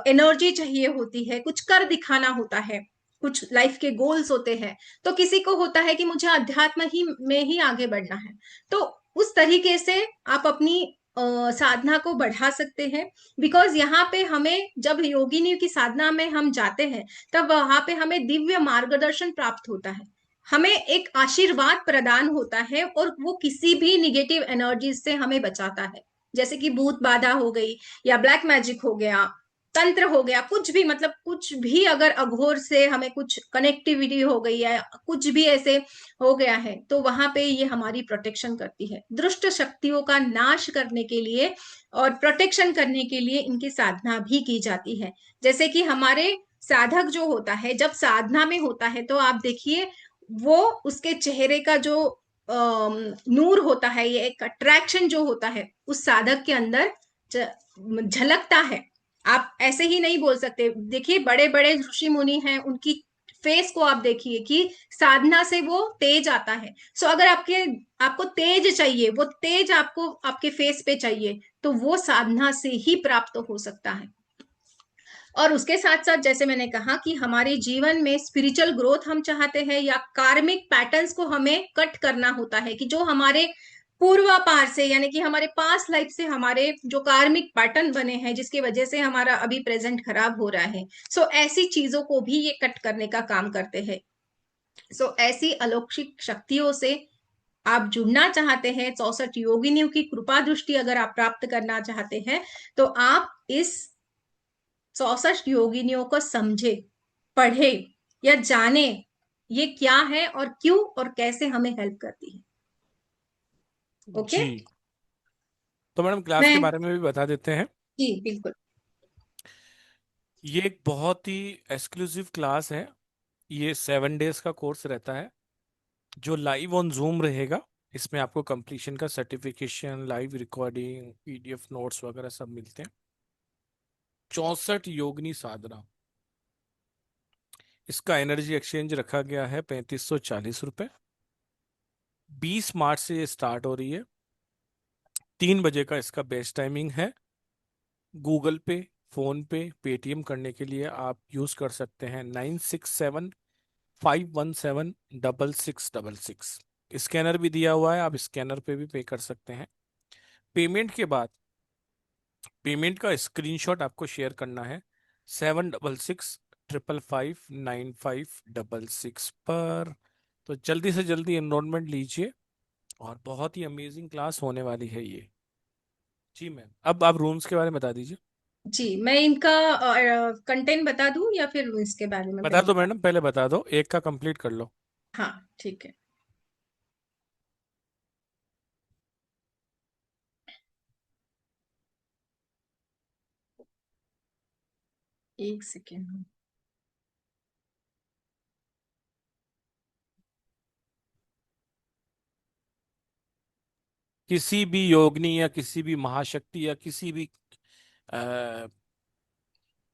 Speaker 1: एनर्जी चाहिए होती है, कुछ कर दिखाना होता है, कुछ लाइफ के गोल्स होते हैं। तो किसी को होता है कि मुझे अध्यात्म ही में ही आगे बढ़ना है। तो उस तरीके से आप अपनी साधना को बढ़ा सकते हैं। बिकॉज यहाँ पे हमें जब योगिनी की साधना में हम जाते हैं, तब वहां पे हमें दिव्य मार्गदर्शन प्राप्त होता है, हमें एक आशीर्वाद प्रदान होता है, और वो किसी भी निगेटिव एनर्जी से हमें बचाता है। जैसे कि भूत बाधा हो गई, या ब्लैक मैजिक हो गया, तंत्र हो गया, कुछ भी, मतलब कुछ भी अगर अघोर से हमें कुछ कनेक्टिविटी हो गई है, कुछ भी ऐसे हो गया है, तो वहां पे ये हमारी प्रोटेक्शन करती है। दुष्ट शक्तियों का नाश करने के लिए और प्रोटेक्शन करने के लिए इनकी साधना भी की जाती है। जैसे कि हमारे साधक जो होता है जब साधना में होता है, तो आप देखिए वो उसके चेहरे का जो नूर होता है, ये एक अट्रैक्शन जो होता है उस साधक के अंदर झलकता है। आप ऐसे ही नहीं बोल सकते। देखिए बड़े बड़े ऋषि मुनि हैं, उनकी फेस को आप देखिए कि साधना से वो तेज आता है। सो अगर आपको तेज चाहिए, वो तेज आपको आपके फेस पे चाहिए, तो वो साधना से ही प्राप्त हो सकता है। और उसके साथ साथ जैसे मैंने कहा कि हमारे जीवन में स्पिरिचुअल ग्रोथ हम चाहते हैं, या कार्मिक पैटर्न्स को हमें कट करना होता है, कि जो हमारे पूर्वापार से, यानी कि हमारे पास लाइफ से हमारे जो कार्मिक पैटर्न बने हैं, जिसकी वजह से हमारा अभी प्रेजेंट खराब हो रहा है, सो ऐसी चीजों को भी ये कट करने का काम करते हैं। सो ऐसी अलौकिक शक्तियों से आप जुड़ना चाहते हैं, 64 योगिनियों की कृपा दृष्टि अगर आप प्राप्त करना चाहते हैं, तो आप इस 64 योगिनियों को समझे, पढ़े, या जाने ये क्या है और क्यों और कैसे हमें हेल्प करती है। ओके।
Speaker 2: जी। तो मैडम क्लास के
Speaker 1: मैं
Speaker 2: बारे में भी बता देते हैं।
Speaker 1: जी बिल्कुल।
Speaker 2: ये एक बहुत ही एक्सक्लूसिव क्लास है। ये 7 डेज का कोर्स रहता है जो लाइव ऑन जूम रहेगा। इसमें आपको कंप्लीशन का certification, live recording, PDF notes वगैरह सब मिलते हैं। 64 योगिनी साधना, इसका एनर्जी एक्सचेंज रखा गया है 3540 रुपये। 20 मार्च से ये स्टार्ट हो रही है। 3 बजे का इसका बेस्ट टाइमिंग है। गूगल पे, फोन पे, पेटीएम करने के लिए आप यूज कर सकते हैं 9675176666। स्कैनर भी दिया हुआ है, आप स्कैनर पे भी पे कर सकते हैं। पेमेंट के बाद पेमेंट का स्क्रीनशॉट आपको शेयर करना है 7665559566 पर। तो जल्दी से जल्दी एनरोलमेंट लीजिए। और बहुत ही अमेजिंग क्लास होने वाली है ये। जी मैम, अब आप रूम्स के बारे में बता दीजिए।
Speaker 1: जी, मैं इनका कंटेंट बता दूं या फिर इसके बारे में
Speaker 2: बता
Speaker 1: पहले
Speaker 2: दो
Speaker 1: बता।
Speaker 2: मैडम, पहले बता दो, एक का कंप्लीट कर लो।
Speaker 1: हाँ, ठीक है। एक सेकेंड।
Speaker 2: किसी भी योगिनी या किसी भी महाशक्ति या किसी भी अ,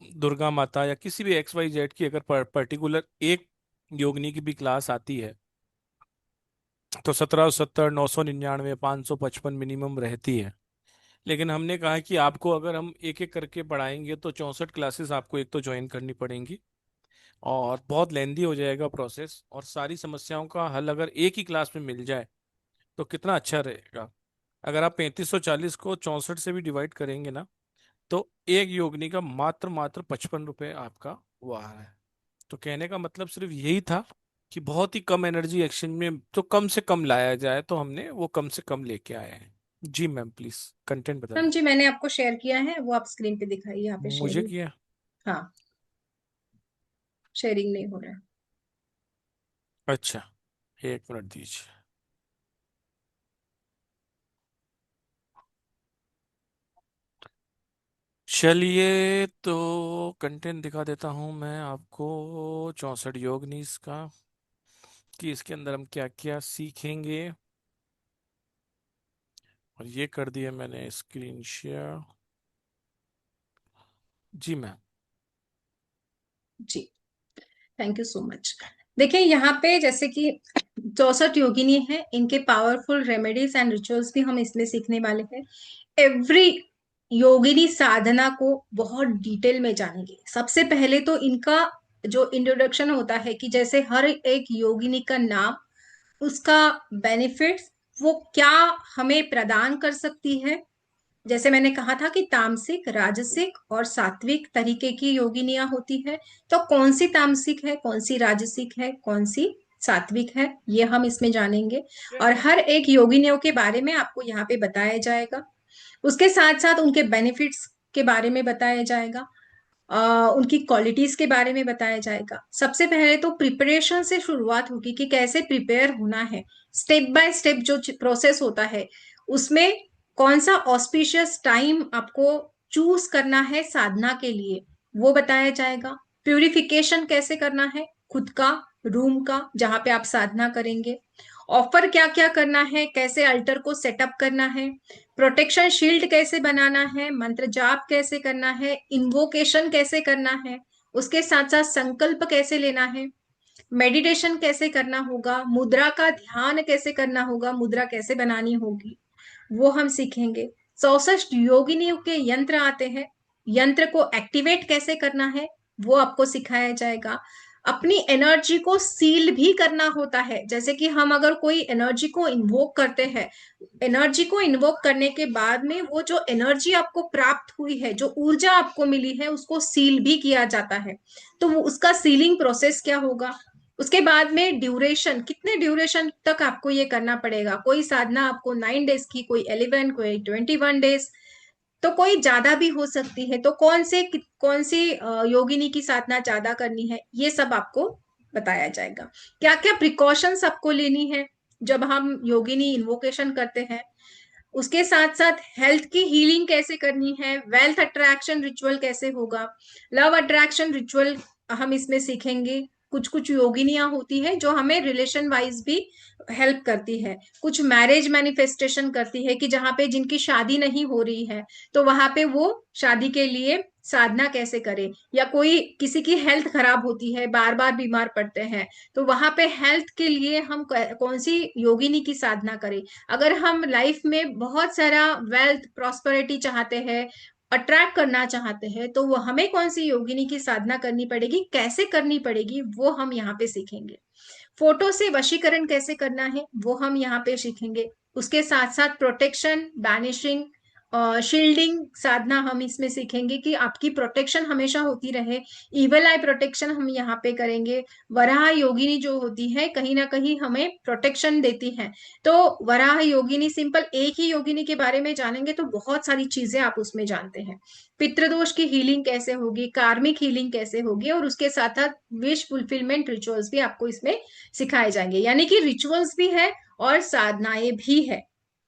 Speaker 2: दुर्गा माता या किसी भी एक्स वाई जेड की अगर पर्टिकुलर एक योगिनी की भी क्लास आती है तो 1770, 999, 555 मिनिमम रहती है। लेकिन हमने कहा कि आपको अगर हम एक एक करके पढ़ाएंगे तो 64 क्लासेस आपको एक तो ज्वाइन करनी पड़ेंगी और बहुत लेंदी हो जाएगा प्रोसेस, और सारी समस्याओं का हल अगर एक ही क्लास में मिल जाए तो कितना अच्छा रहेगा। अगर आप 3540 को 64 से भी डिवाइड करेंगे ना, तो एक योगिनी का मात्र मात्र 55 रुपये आपका वो आ रहा है। तो कहने का मतलब सिर्फ यही था कि बहुत ही कम एनर्जी एक्सचेंज में तो कम से कम लाया जाए, तो हमने वो कम से कम लेके आए हैं। जी मैम, प्लीज कंटेंट बता
Speaker 1: मैम
Speaker 2: दीजिए।
Speaker 1: जी, मैंने आपको शेयर किया है, वो आप स्क्रीन पे दिखाइए, यहाँ पे
Speaker 2: मुझे
Speaker 1: शेयरिंग।
Speaker 2: किया?
Speaker 1: हाँ, शेयरिंग नहीं हो रहा है।
Speaker 2: अच्छा, एक मिनट दीजिए। चलिए तो कंटेंट दिखा देता हूँ मैं आपको 64 योगनीस का, कि इसके अंदर हम क्या क्या सीखेंगे। और ये कर दिया मैंने स्क्रीन शेयर। जी मैम।
Speaker 1: जी, थैंक यू सो मच। देखिए यहाँ पे जैसे कि 64 योगिनी है, इनके पावरफुल रेमेडीज एंड रिचुअल्स भी हम इसमें सीखने वाले हैं। एवरी योगिनी साधना को बहुत डिटेल में जानेंगे। सबसे पहले तो इनका जो इंट्रोडक्शन होता है कि जैसे हर एक योगिनी का नाम, उसका बेनिफिट्स, वो क्या हमें प्रदान कर सकती है। जैसे मैंने कहा था कि तामसिक, राजसिक और सात्विक तरीके की योगिनियां होती है। तो कौन सी तामसिक है, कौन सी राजसिक है, कौन सी सात्विक है, ये हम इसमें जानेंगे। और हर एक योगिनियों के बारे में आपको यहाँ पे बताया जाएगा। उसके साथ साथ उनके बेनिफिट्स के बारे में बताया जाएगा। उनकी क्वालिटीज के बारे में बताया जाएगा। सबसे पहले तो प्रिपरेशन से शुरुआत होगी कि कैसे प्रिपेयर होना है। स्टेप बाय स्टेप जो प्रोसेस होता है, उसमें कौन सा ऑस्पिशियस टाइम आपको चूज करना है साधना के लिए, वो बताया जाएगा। प्यूरिफिकेशन कैसे करना है खुद का, रूम का, जहां पे आप साधना करेंगे। ऑफर क्या क्या करना है, कैसे अल्टर को सेटअप करना है। प्रोटेक्शन शील्ड कैसे बनाना है, मंत्र जाप कैसे करना है, इन्वोकेशन कैसे करना है। उसके साथ साथ संकल्प कैसे लेना है, मेडिटेशन कैसे करना होगा, मुद्रा का ध्यान कैसे करना होगा, मुद्रा कैसे बनानी होगी, वो हम सीखेंगे। 64 योगिनियों के यंत्र आते हैं, यंत्र को एक्टिवेट कैसे करना है, वो आपको सिखाया जाएगा। अपनी एनर्जी को सील भी करना होता है। जैसे कि हम अगर कोई एनर्जी को इन्वोक करते हैं, एनर्जी को इन्वोक करने के बाद में वो जो एनर्जी आपको प्राप्त हुई है, जो ऊर्जा आपको मिली है, उसको सील भी किया जाता है। तो वो उसका सीलिंग प्रोसेस क्या होगा। उसके बाद में ड्यूरेशन, कितने ड्यूरेशन तक आपको ये करना पड़ेगा। कोई साधना आपको 9 डेज की, कोई 11, कोई 21 डेज, तो कोई ज्यादा भी हो सकती है। तो कौन सी योगिनी की साधना ज्यादा करनी है, ये सब आपको बताया जाएगा। क्या क्या प्रिकॉशंस आपको लेनी है जब हम योगिनी इन्वोकेशन करते हैं। उसके साथ साथ हेल्थ की हीलिंग कैसे करनी है, वेल्थ अट्रैक्शन रिचुअल कैसे होगा, लव अट्रैक्शन रिचुअल हम इसमें सीखेंगे। कुछ कुछ योगिनियां होती है जो हमें रिलेशन वाइज भी हेल्प करती है। कुछ मैरिज मैनिफेस्टेशन करती है कि जहाँ पे जिनकी शादी नहीं हो रही है, तो वहां पे वो शादी के लिए साधना कैसे करे। या कोई किसी की हेल्थ खराब होती है, बार बार बीमार पड़ते हैं, तो वहां पे हेल्थ के लिए हम कौन सी योगिनी की साधना करें। अगर हम लाइफ में बहुत सारा वेल्थ प्रॉस्पेरिटी चाहते हैं, अट्रैक्ट करना चाहते हैं, तो वो हमें कौन सी योगिनी की साधना करनी पड़ेगी, कैसे करनी पड़ेगी, वो हम यहाँ पे सीखेंगे। फोटो से वशीकरण कैसे करना है, वो हम यहाँ पे सीखेंगे। उसके साथ साथ प्रोटेक्शन, बैनिशिंग, शील्डिंग साधना हम इसमें सीखेंगे कि आपकी प्रोटेक्शन हमेशा होती रहे। इवल आई प्रोटेक्शन हम यहाँ पे करेंगे। वराह योगिनी जो होती है कहीं ना कहीं हमें प्रोटेक्शन देती है। तो वराह योगिनी, सिंपल एक ही योगिनी के बारे में जानेंगे तो बहुत सारी चीजें आप उसमें जानते हैं। पितृदोष की हीलिंग कैसे होगी, कार्मिक हीलिंग कैसे होगी, और उसके साथ साथ विश फुलफिलमेंट रिचुअल्स भी आपको इसमें सिखाए जाएंगे। यानी कि रिचुअल्स भी है और साधनाएं भी है।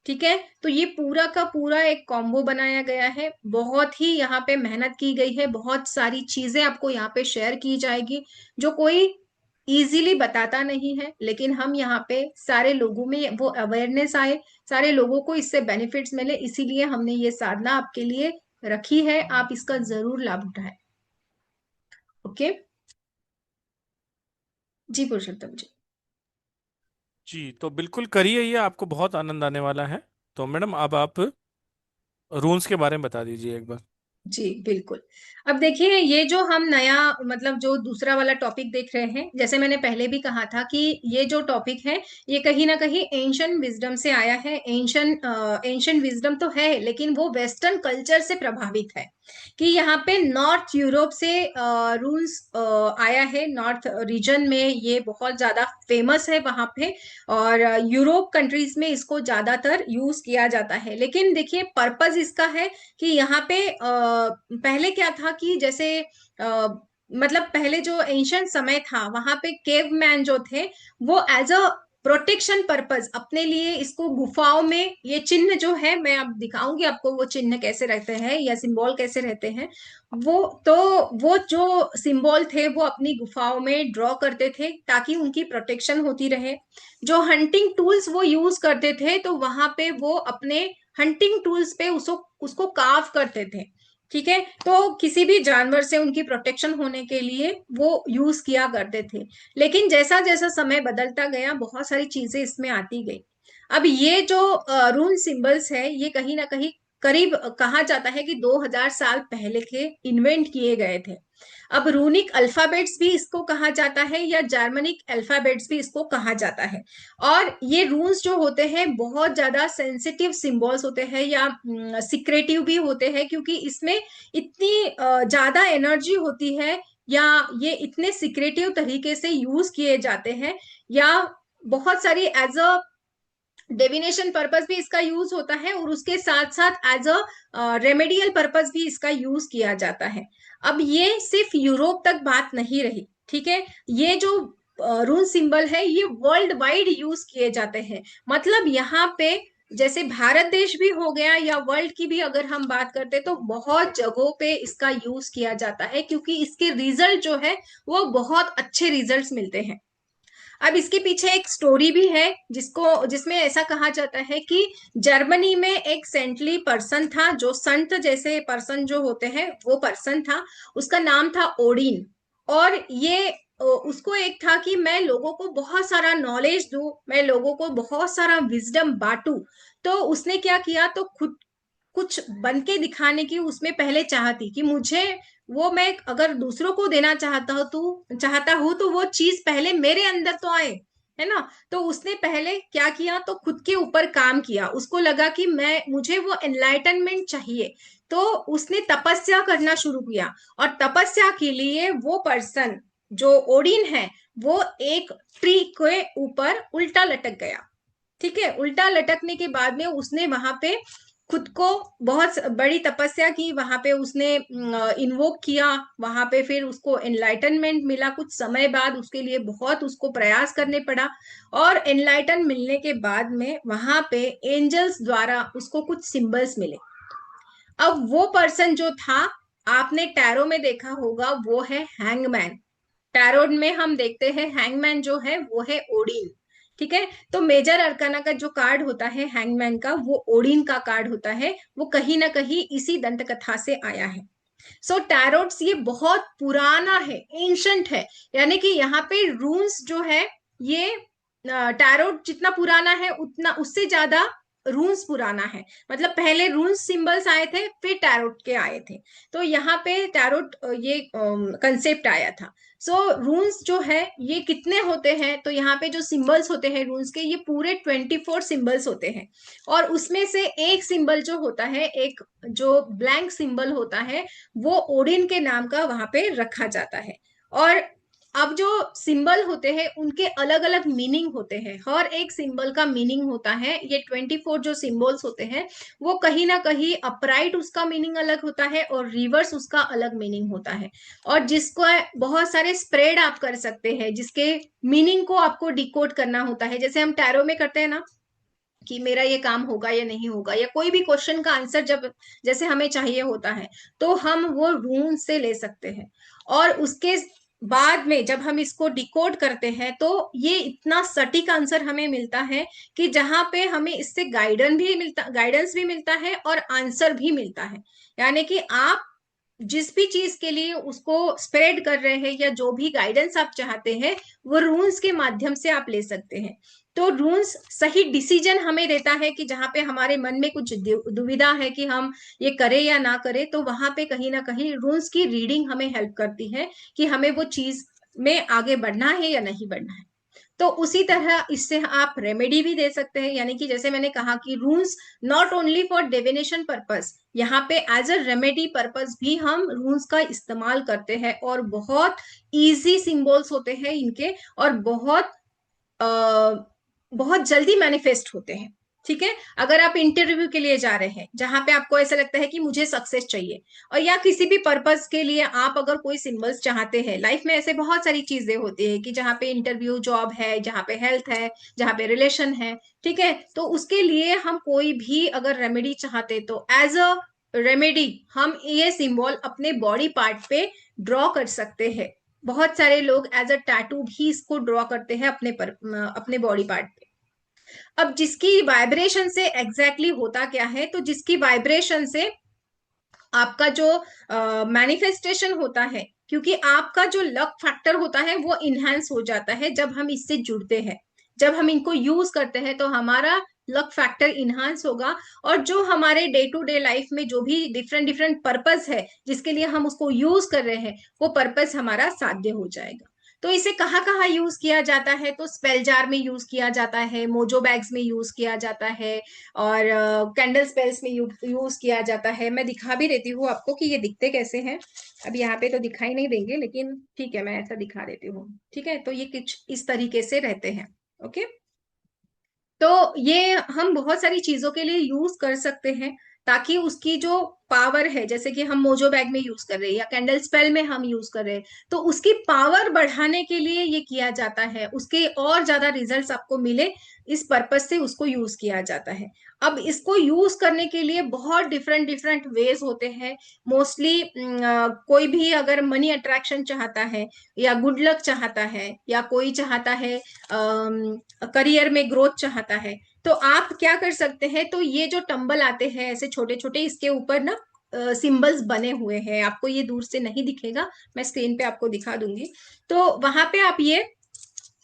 Speaker 1: ठीक है, तो ये पूरा का पूरा एक कॉम्बो बनाया गया है। बहुत ही यहाँ पे मेहनत की गई है, बहुत सारी चीजें आपको यहाँ पे शेयर की जाएगी जो कोई इजीली बताता नहीं है, लेकिन हम यहाँ पे सारे लोगों में वो अवेयरनेस आए, सारे लोगों को इससे बेनिफिट्स मिले, इसीलिए हमने ये साधना आपके लिए रखी है। आप इसका जरूर लाभ उठाएं। ओके जी पुरुषोत्तम जी।
Speaker 2: जी, तो बिल्कुल करिए, ये आपको बहुत आनंद आने वाला है। तो मैडम अब आप रून्स के बारे में बता दीजिए एक बार।
Speaker 1: जी बिल्कुल। अब देखिए, ये जो हम नया मतलब जो दूसरा वाला टॉपिक देख रहे हैं, जैसे मैंने पहले भी कहा था कि ये जो टॉपिक है ये कहीं ना कहीं एंशियंट विजडम से आया है। एंशियंट विजडम तो है, लेकिन वो वेस्टर्न कल्चर से प्रभावित है। कि यहाँ पे नॉर्थ यूरोप से रूल्स आया है। नॉर्थ रीजन में ये बहुत ज्यादा फेमस है वहां पे, और यूरोप कंट्रीज में इसको ज्यादातर यूज किया जाता है। लेकिन देखिए, पर्पस इसका है कि यहाँ पे पहले क्या था कि जैसे मतलब पहले जो एंशियंट समय था वहां पे केव मैन जो थे वो एज अ प्रोटेक्शन पर्पज अपने लिए इसको गुफाओं में, ये चिन्ह जो है मैं अब दिखाऊंगी आपको वो चिन्ह कैसे रहते हैं या सिंबल कैसे रहते हैं। वो तो वो जो सिंबल थे वो अपनी गुफाओं में ड्रॉ करते थे ताकि उनकी प्रोटेक्शन होती रहे। जो हंटिंग टूल्स वो यूज करते थे तो वहां पे वो अपने हंटिंग टूल्स पे उसको उसको कार्व करते थे। ठीक है, तो किसी भी जानवर से उनकी प्रोटेक्शन होने के लिए वो यूज किया करते थे। लेकिन जैसा जैसा समय बदलता गया बहुत सारी चीजें इसमें आती गई। अब ये जो रून सिंबल्स है ये कहीं ना कहीं करीब कहा जाता है कि 2000 साल पहले के इन्वेंट किए गए थे। अब रूनिक अल्फाबेट्स भी इसको कहा जाता है या जर्मनिक अल्फाबेट्स भी इसको कहा जाता है। और ये रून्स जो होते हैं बहुत ज्यादा सेंसिटिव सिंबल्स होते हैं या सिक्रेटिव भी होते हैं, क्योंकि इसमें इतनी ज्यादा एनर्जी होती है, या ये इतने सिक्रेटिव तरीके से यूज किए जाते हैं, या बहुत सारी एज अ डेविनेशन पर्पस भी इसका यूज होता है, और उसके साथ साथ एज अ रेमेडियल पर्पस भी इसका यूज किया जाता है। अब ये सिर्फ यूरोप तक बात नहीं रही। ठीक है, ये जो रून सिंबल है ये वर्ल्ड वाइड यूज किए जाते हैं। मतलब यहाँ पे जैसे भारत देश भी हो गया या वर्ल्ड की भी अगर हम बात करते तो बहुत जगहों पे इसका यूज किया जाता है, क्योंकि इसके रिजल्ट जो है वो बहुत अच्छे रिजल्ट्स मिलते हैं। अब इसके पीछे एक स्टोरी भी है जिसमें ऐसा कहा जाता है कि जर्मनी में एक सेंटली पर्सन था, जो संत जैसे पर्सन जो होते हैं वो पर्सन था। उसका नाम था ओडिन। और ये उसको एक था कि मैं लोगों को बहुत सारा नॉलेज दूं, मैं लोगों को बहुत सारा विजडम बांटू। तो उसने क्या किया, तो खुद कुछ बन के दिखाने की उसमें पहले चाह थी कि मुझे वो, मैं अगर दूसरों को देना चाहता हूँ तो वो चीज पहले मेरे अंदर तो आए, है ना। तो उसने पहले क्या किया, तो खुद के ऊपर काम किया। उसको लगा कि मुझे वो एनलाइटनमेंट चाहिए। तो उसने तपस्या करना शुरू किया, और तपस्या के लिए वो पर्सन जो ओडिन है वो एक ट्री के ऊपर उल्टा लटक गया। ठीक है, उल्टा लटकने के बाद में उसने वहां पे खुद को बहुत बड़ी तपस्या की, वहां पे उसने इन्वोक किया। वहां पे फिर उसको एनलाइटनमेंट मिला कुछ समय बाद, उसके लिए बहुत उसको प्रयास करने पड़ा। और एनलाइटन मिलने के बाद में वहां पे एंजल्स द्वारा उसको कुछ सिंबल्स मिले। अब वो पर्सन जो था, आपने टैरो में देखा होगा, वो है हैंगमैन। टैरो में हम देखते हैं हैंगमैन जो है वो है ओडिन। ठीक है, तो मेजर अरकाना का जो कार्ड होता है हैंगमैन का, वो ओडिन का कार्ड होता है। वो कहीं ना कहीं इसी दंत कथा से आया है। सो टैरोट्स ये बहुत पुराना है, एंशंट है। यानी कि यहाँ पे रून्स जो है ये टैरोट जितना पुराना है उतना उससे ज्यादा रून्स पुराना है। मतलब पहले रून्स सिंबल्स आए थे, फिर टैरोट के आए थे। तो यहाँ पे टैरोट ये कंसेप्ट आया था। सो रून्स जो है ये कितने होते हैं, तो यहाँ पे जो सिंबल्स होते हैं रून्स के, ये पूरे 24 सिंबल्स होते हैं। और उसमें से एक सिंबल जो होता है, एक जो ब्लैंक सिंबल होता है, वो ओडिन के नाम का वहां पे रखा जाता है। और अब जो सिंबल होते हैं उनके अलग अलग मीनिंग होते हैं, हर एक सिंबल का मीनिंग होता है। ये 24 जो सिंबल्स होते हैं वो कहीं ना कहीं अपराइट उसका मीनिंग अलग होता है और रिवर्स उसका अलग मीनिंग होता है। और जिसको बहुत सारे स्प्रेड आप कर सकते हैं, जिसके मीनिंग को आपको डिकोड करना होता है, जैसे हम टैरो में करते हैं ना कि मेरा ये काम होगा या नहीं होगा, या कोई भी क्वेश्चन का आंसर जब जैसे हमें चाहिए होता है, तो हम वो रून से ले सकते हैं। और उसके बाद में जब हम इसको डिकोड करते हैं तो ये इतना सटीक आंसर हमें मिलता है कि जहां पे हमें इससे गाइडेंस भी मिलता है और आंसर भी मिलता है। यानी कि आप जिस भी चीज के लिए उसको स्प्रेड कर रहे हैं या जो भी गाइडेंस आप चाहते हैं, वो रून्स के माध्यम से आप ले सकते हैं। तो रून्स सही डिसीजन हमें देता है कि जहां पे हमारे मन में कुछ दुविधा है कि हम ये करें या ना करें, तो वहां पे कहीं ना कहीं रून्स की रीडिंग हमें हेल्प करती है कि हमें वो चीज में आगे बढ़ना है या नहीं बढ़ना है। तो उसी तरह इससे आप रेमेडी भी दे सकते हैं। यानी कि जैसे मैंने कहा कि रून्स not only for divination purpose, यहाँ पे एज अ रेमेडी पर्पस भी हम रून्स का इस्तेमाल करते हैं। और बहुत इजी सिंबल्स होते हैं इनके, और बहुत जल्दी मैनिफेस्ट होते हैं। ठीक है। अगर आप इंटरव्यू के लिए जा रहे हैं जहां पे आपको ऐसा लगता है कि मुझे सक्सेस चाहिए, और या किसी भी पर्पस के लिए आप अगर कोई सिंबल्स चाहते हैं, लाइफ में ऐसे बहुत सारी चीजें होती है कि जहाँ पे इंटरव्यू, जॉब है, जहाँ पे हेल्थ है, जहाँ पे रिलेशन है। ठीक है। तो उसके लिए हम कोई भी अगर रेमेडी चाहते तो एज अ रेमेडी हम ये सिंबल अपने बॉडी पार्ट पे ड्रॉ कर सकते हैं। बहुत सारे लोग एज अ टैटू भी इसको ड्रॉ करते हैं अपने बॉडी पार्ट पे। अब जिसकी वाइब्रेशन से एग्जैक्टली होता क्या है, तो जिसकी वाइब्रेशन से आपका जो मैनिफेस्टेशन होता है, क्योंकि आपका जो लक फैक्टर होता है वो इनहेंस हो जाता है जब हम इससे जुड़ते हैं। जब हम इनको यूज करते हैं तो हमारा लक फैक्टर इनहांस होगा। और जो हमारे डे टू डे लाइफ में जो भी डिफरेंट डिफरेंट पर्पस है जिसके लिए हम उसको यूज कर रहे हैं, वो पर्पस हमारा साध्य हो जाएगा। तो इसे कहाँ कहाँ यूज किया जाता है, तो स्पेल जार में यूज किया जाता है, मोजो बैग्स में यूज किया जाता है, और कैंडल स्पेल्स में यूज किया जाता है। मैं दिखा भी देती हूँ आपको कि ये दिखते कैसे हैं। अब यहाँ पे तो दिखाई नहीं देंगे, लेकिन ठीक है, मैं ऐसा दिखा देती हूँ। ठीक है। तो ये कुछ इस तरीके से रहते हैं। ओके। तो ये हम बहुत सारी चीजों के लिए यूज कर सकते हैं, ताकि उसकी जो पावर है, जैसे कि हम मोजो बैग में यूज कर रहे हैं या कैंडल स्पेल में हम यूज कर रहे हैं, तो उसकी पावर बढ़ाने के लिए ये किया जाता है, उसके और ज्यादा रिजल्ट्स आपको मिले, इस पर्पज से उसको यूज किया जाता है। अब इसको यूज करने के लिए बहुत डिफरेंट डिफरेंट वेज होते हैं। मोस्टली कोई भी अगर मनी अट्रैक्शन चाहता है, या गुड लक चाहता है, या कोई चाहता है करियर में ग्रोथ चाहता है, तो आप क्या कर सकते हैं, तो ये जो टंबल आते हैं ऐसे छोटे छोटे, इसके ऊपर ना सिंबल्स बने हुए हैं। आपको ये दूर से नहीं दिखेगा, मैं स्क्रीन पे आपको दिखा दूंगी। तो वहां पे आप ये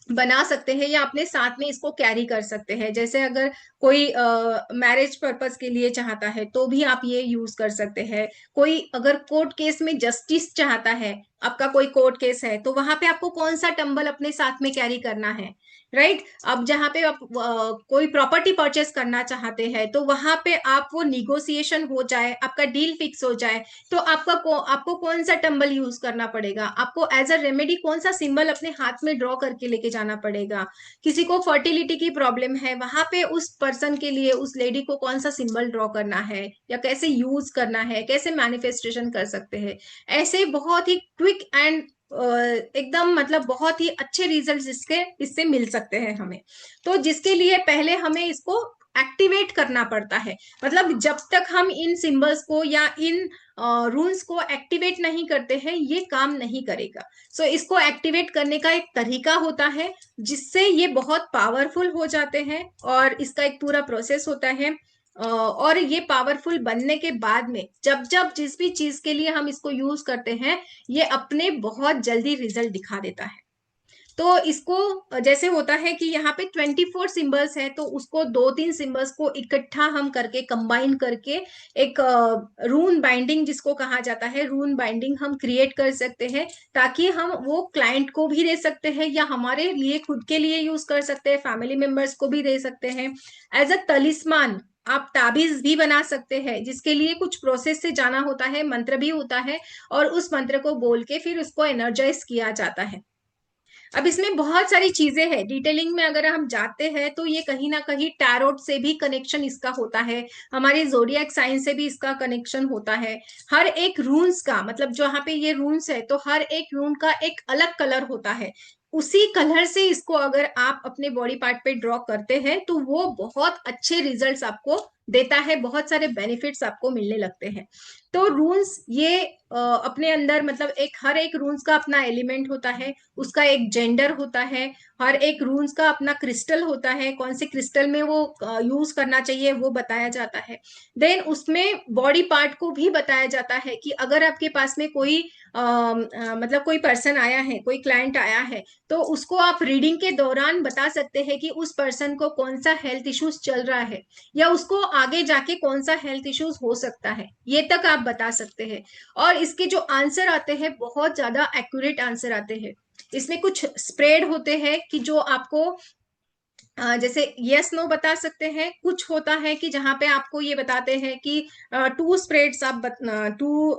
Speaker 1: बना सकते हैं या अपने साथ में इसको कैरी कर सकते हैं। जैसे अगर कोई मैरिज पर्पस के लिए चाहता है तो भी आप ये यूज कर सकते हैं। कोई अगर कोर्ट केस में जस्टिस चाहता है, आपका कोई कोर्ट केस है, तो वहां पे आपको कौन सा टंबल अपने साथ में कैरी करना है, राइट। अब जहाँ पे आप कोई प्रॉपर्टी परचेस करना चाहते हैं, तो वहां पे आप वो निगोसिएशन हो जाए, आपका डील फिक्स हो जाए, तो आपको कौन सा टंबल यूज करना पड़ेगा, आपको एज अ रेमेडी कौन सा सिंबल अपने हाथ में ड्रॉ करके लेके जाना पड़ेगा। किसी को फर्टिलिटी की प्रॉब्लम है, वहां पे उस पर्सन के लिए, उस लेडी को कौन सा सिंबल ड्रॉ करना है, या कैसे यूज करना है, कैसे मैनिफेस्टेशन कर सकते हैं। ऐसे बहुत ही क्विक एंड एकदम मतलब बहुत ही अच्छे रिजल्ट्स इससे मिल सकते हैं हमें। तो जिसके लिए पहले हमें इसको एक्टिवेट करना पड़ता है। मतलब जब तक हम इन सिंबल्स को या इन रूल्स को एक्टिवेट नहीं करते हैं, ये काम नहीं करेगा। सो इसको एक्टिवेट करने का एक तरीका होता है, जिससे ये बहुत पावरफुल हो जाते हैं, और इसका एक पूरा प्रोसेस होता है। और ये पावरफुल बनने के बाद में जब जब जिस भी चीज के लिए हम इसको यूज करते हैं, ये अपने बहुत जल्दी रिजल्ट दिखा देता है। तो इसको जैसे होता है कि यहाँ पे 24 सिंबल्स है, तो उसको दो तीन सिंबल्स को इकट्ठा हम करके कंबाइन करके एक रून बाइंडिंग जिसको कहा जाता है, रून बाइंडिंग हम क्रिएट कर सकते हैं, ताकि हम वो क्लाइंट को भी दे सकते हैं या हमारे लिए खुद के लिए यूज कर सकते हैं, फैमिली मेंबर्स को भी दे सकते हैं एज अ तलिस्मान। आप ताबीज भी बना सकते हैं, जिसके लिए कुछ प्रोसेस से जाना होता है, मंत्र भी होता है, और उस मंत्र को बोल के फिर उसको एनर्जाइज किया जाता है। अब इसमें बहुत सारी चीजें हैं, डिटेलिंग में अगर हम जाते हैं तो ये कहीं ना कहीं टैरोट से भी कनेक्शन इसका होता है, हमारे जोडियक साइन से भी इसका कनेक्शन होता है। हर एक रून्स का मतलब, जो यहाँ पे ये रून्स है, तो हर एक रून का एक अलग कलर होता है। उसी कलर से इसको अगर आप अपने बॉडी पार्ट पे ड्रॉ करते हैं तो वो बहुत अच्छे रिजल्ट्स आपको देता है, बहुत सारे बेनिफिट्स आपको मिलने लगते हैं। तो रून्स ये अपने अंदर मतलब एक हर एक रून्स का अपना एलिमेंट होता है, उसका एक जेंडर होता है, हर एक रून्स का अपना क्रिस्टल होता है, कौन से क्रिस्टल में वो यूज करना चाहिए वो बताया जाता है। देन उसमें बॉडी पार्ट को भी बताया जाता है कि अगर आपके पास में कोई मतलब कोई पर्सन आया है, कोई क्लाइंट आया है, तो उसको आप रीडिंग के दौरान बता सकते हैं कि उस पर्सन को कौन सा हेल्थ इश्यूज चल रहा है, या उसको आगे जाके कौन सा हेल्थ इश्यूज हो सकता है, ये तक आप बता सकते हैं। और इसके जो आंसर आते हैं बहुत ज्यादा एक्यूरेट आंसर आते हैं। इसमें कुछ स्प्रेड होते हैं कि जो आपको जैसे यस नो बता सकते हैं, कुछ होता है कि जहां पे आपको ये बताते हैं कि टू स्प्रेड्स आप टू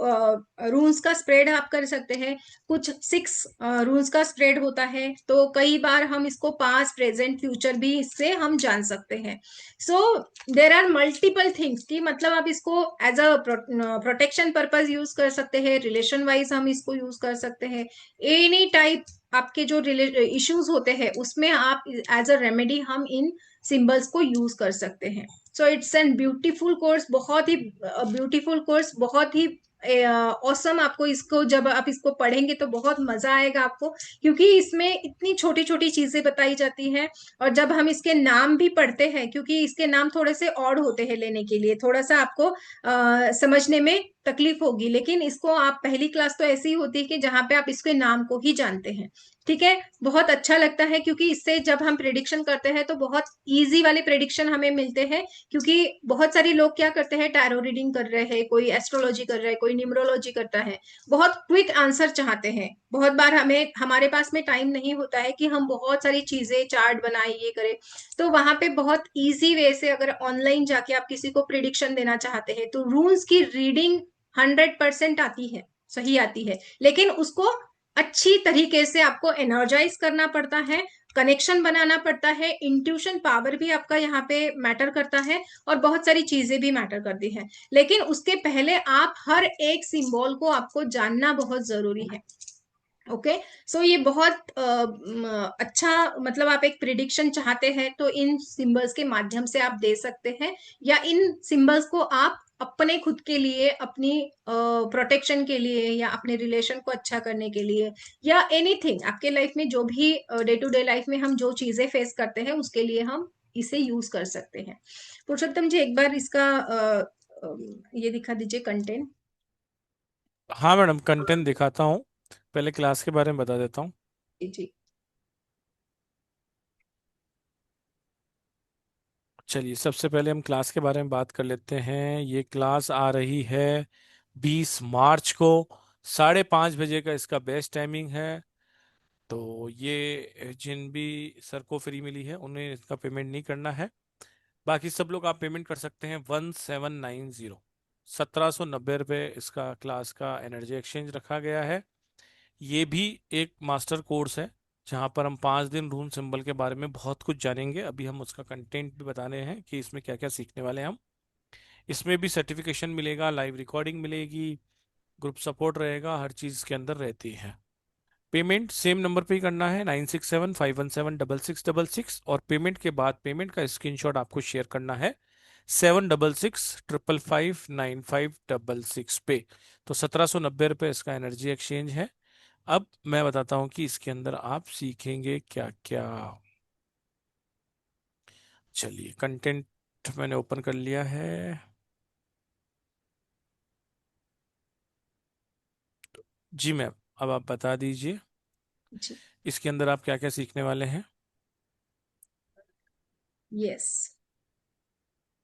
Speaker 1: रून्स का स्प्रेड आप कर सकते हैं, कुछ 6 रून्स का स्प्रेड होता है, तो कई बार हम इसको पास्ट प्रेजेंट फ्यूचर भी इससे हम जान सकते हैं। So there are multiple things कि मतलब आप इसको as a protection purpose use कर सकते हैं, रिलेशन वाइज हम इसको यूज कर सकते हैं, एनी टाइप आपके जो इश्यूज होते हैं उसमें आप एज अ रेमेडी हम इन सिंबल्स को यूज कर सकते हैं। So it's an beautiful course, बहुत ही ब्यूटीफुल कोर्स, बहुत ही ऑसम। आपको इसको जब आप इसको पढ़ेंगे तो बहुत मजा आएगा आपको, क्योंकि इसमें इतनी छोटी छोटी चीजें बताई जाती हैं। और जब हम इसके नाम भी पढ़ते हैं, क्योंकि इसके नाम थोड़े से ऑड होते हैं लेने के लिए, थोड़ा सा आपको समझने में तकलीफ होगी, लेकिन इसको आप पहली क्लास तो ऐसी होती है कि जहां पे आप इसके नाम को ही जानते हैं। ठीक है, बहुत अच्छा लगता है, क्योंकि इससे जब हम प्रिडिक्शन करते हैं तो बहुत इजी वाले प्रिडिक्शन हमें मिलते हैं। क्योंकि बहुत सारे लोग क्या करते हैं, टैरो रीडिंग कर रहे हैं, कोई एस्ट्रोलॉजी कर रहा है, कोई न्यूमरोलॉजी करता है, बहुत क्विक आंसर चाहते हैं। बहुत बार हमें हमारे पास में टाइम नहीं होता है कि हम बहुत सारी चीजें चार्ट बनाए, ये करें। तो वहां पे बहुत इजी वे से अगर ऑनलाइन जाके आप किसी को प्रिडिक्शन देना चाहते हैं, तो रून्स की रीडिंग 100% आती है, सही आती है, लेकिन उसको अच्छी तरीके से आपको एनर्जाइज करना पड़ता है, कनेक्शन बनाना पड़ता है, इंट्यूशन पावर भी आपका यहाँ पे मैटर करता है, और बहुत सारी चीजें भी मैटर करती हैं। लेकिन उसके पहले आप हर एक सिंबल को आपको जानना बहुत जरूरी है। ओके, सो ये बहुत अच्छा, मतलब आप एक प्रिडिक्शन चाहते हैं तो इन सिंबल्स के माध्यम से आप दे सकते हैं, या इन सिंबल्स को आप अपने खुद के लिए, अपनी प्रोटेक्शन के लिए, या अपने रिलेशन को अच्छा करने के लिए, या एनीथिंग आपके लाइफ में जो भी डे टू डे लाइफ में हम जो चीजें फेस करते हैं उसके लिए हम इसे यूज कर सकते हैं। पुरुषोत्तम जी, एक बार इसका ये दिखा दीजिए कंटेंट।
Speaker 2: हाँ मैडम, कंटेंट दिखाता हूँ। पहले क्लास के बारे में बता देता हूँ।
Speaker 1: जी
Speaker 2: चलिए, सबसे पहले हम क्लास के बारे में बात कर लेते हैं। ये क्लास आ रही है 20 मार्च को, 5:30 बजे का इसका बेस्ट टाइमिंग है। तो ये जिन भी सर को फ्री मिली है उन्हें इसका पेमेंट नहीं करना है। बाकी सब लोग आप पेमेंट कर सकते हैं। 1790, 1790 रुपये इसका क्लास का एनर्जी एक्सचेंज रखा गया है। ये भी एक मास्टर कोर्स है जहाँ पर हम 5 दिन रून सिंबल के बारे में बहुत कुछ जानेंगे। अभी हम उसका कंटेंट भी बताने हैं कि इसमें क्या क्या सीखने वाले हैं हम। इसमें भी सर्टिफिकेशन मिलेगा, लाइव रिकॉर्डिंग मिलेगी, ग्रुप सपोर्ट रहेगा, हर चीज़ के अंदर रहती है। पेमेंट सेम नंबर पे ही करना है, 9675176666। और पेमेंट के बाद पेमेंट का स्क्रीनशॉट आपको शेयर करना है 7665559566 पे। तो 1790 रुपये इसका एनर्जी एक्सचेंज है। अब मैं बताता हूँ कि इसके अंदर आप सीखेंगे क्या क्या। चलिए, कंटेंट मैंने ओपन कर लिया है। जी मैम, अब आप बता दीजिए।
Speaker 1: जी।
Speaker 2: इसके अंदर आप क्या क्या सीखने वाले हैं?
Speaker 1: यस,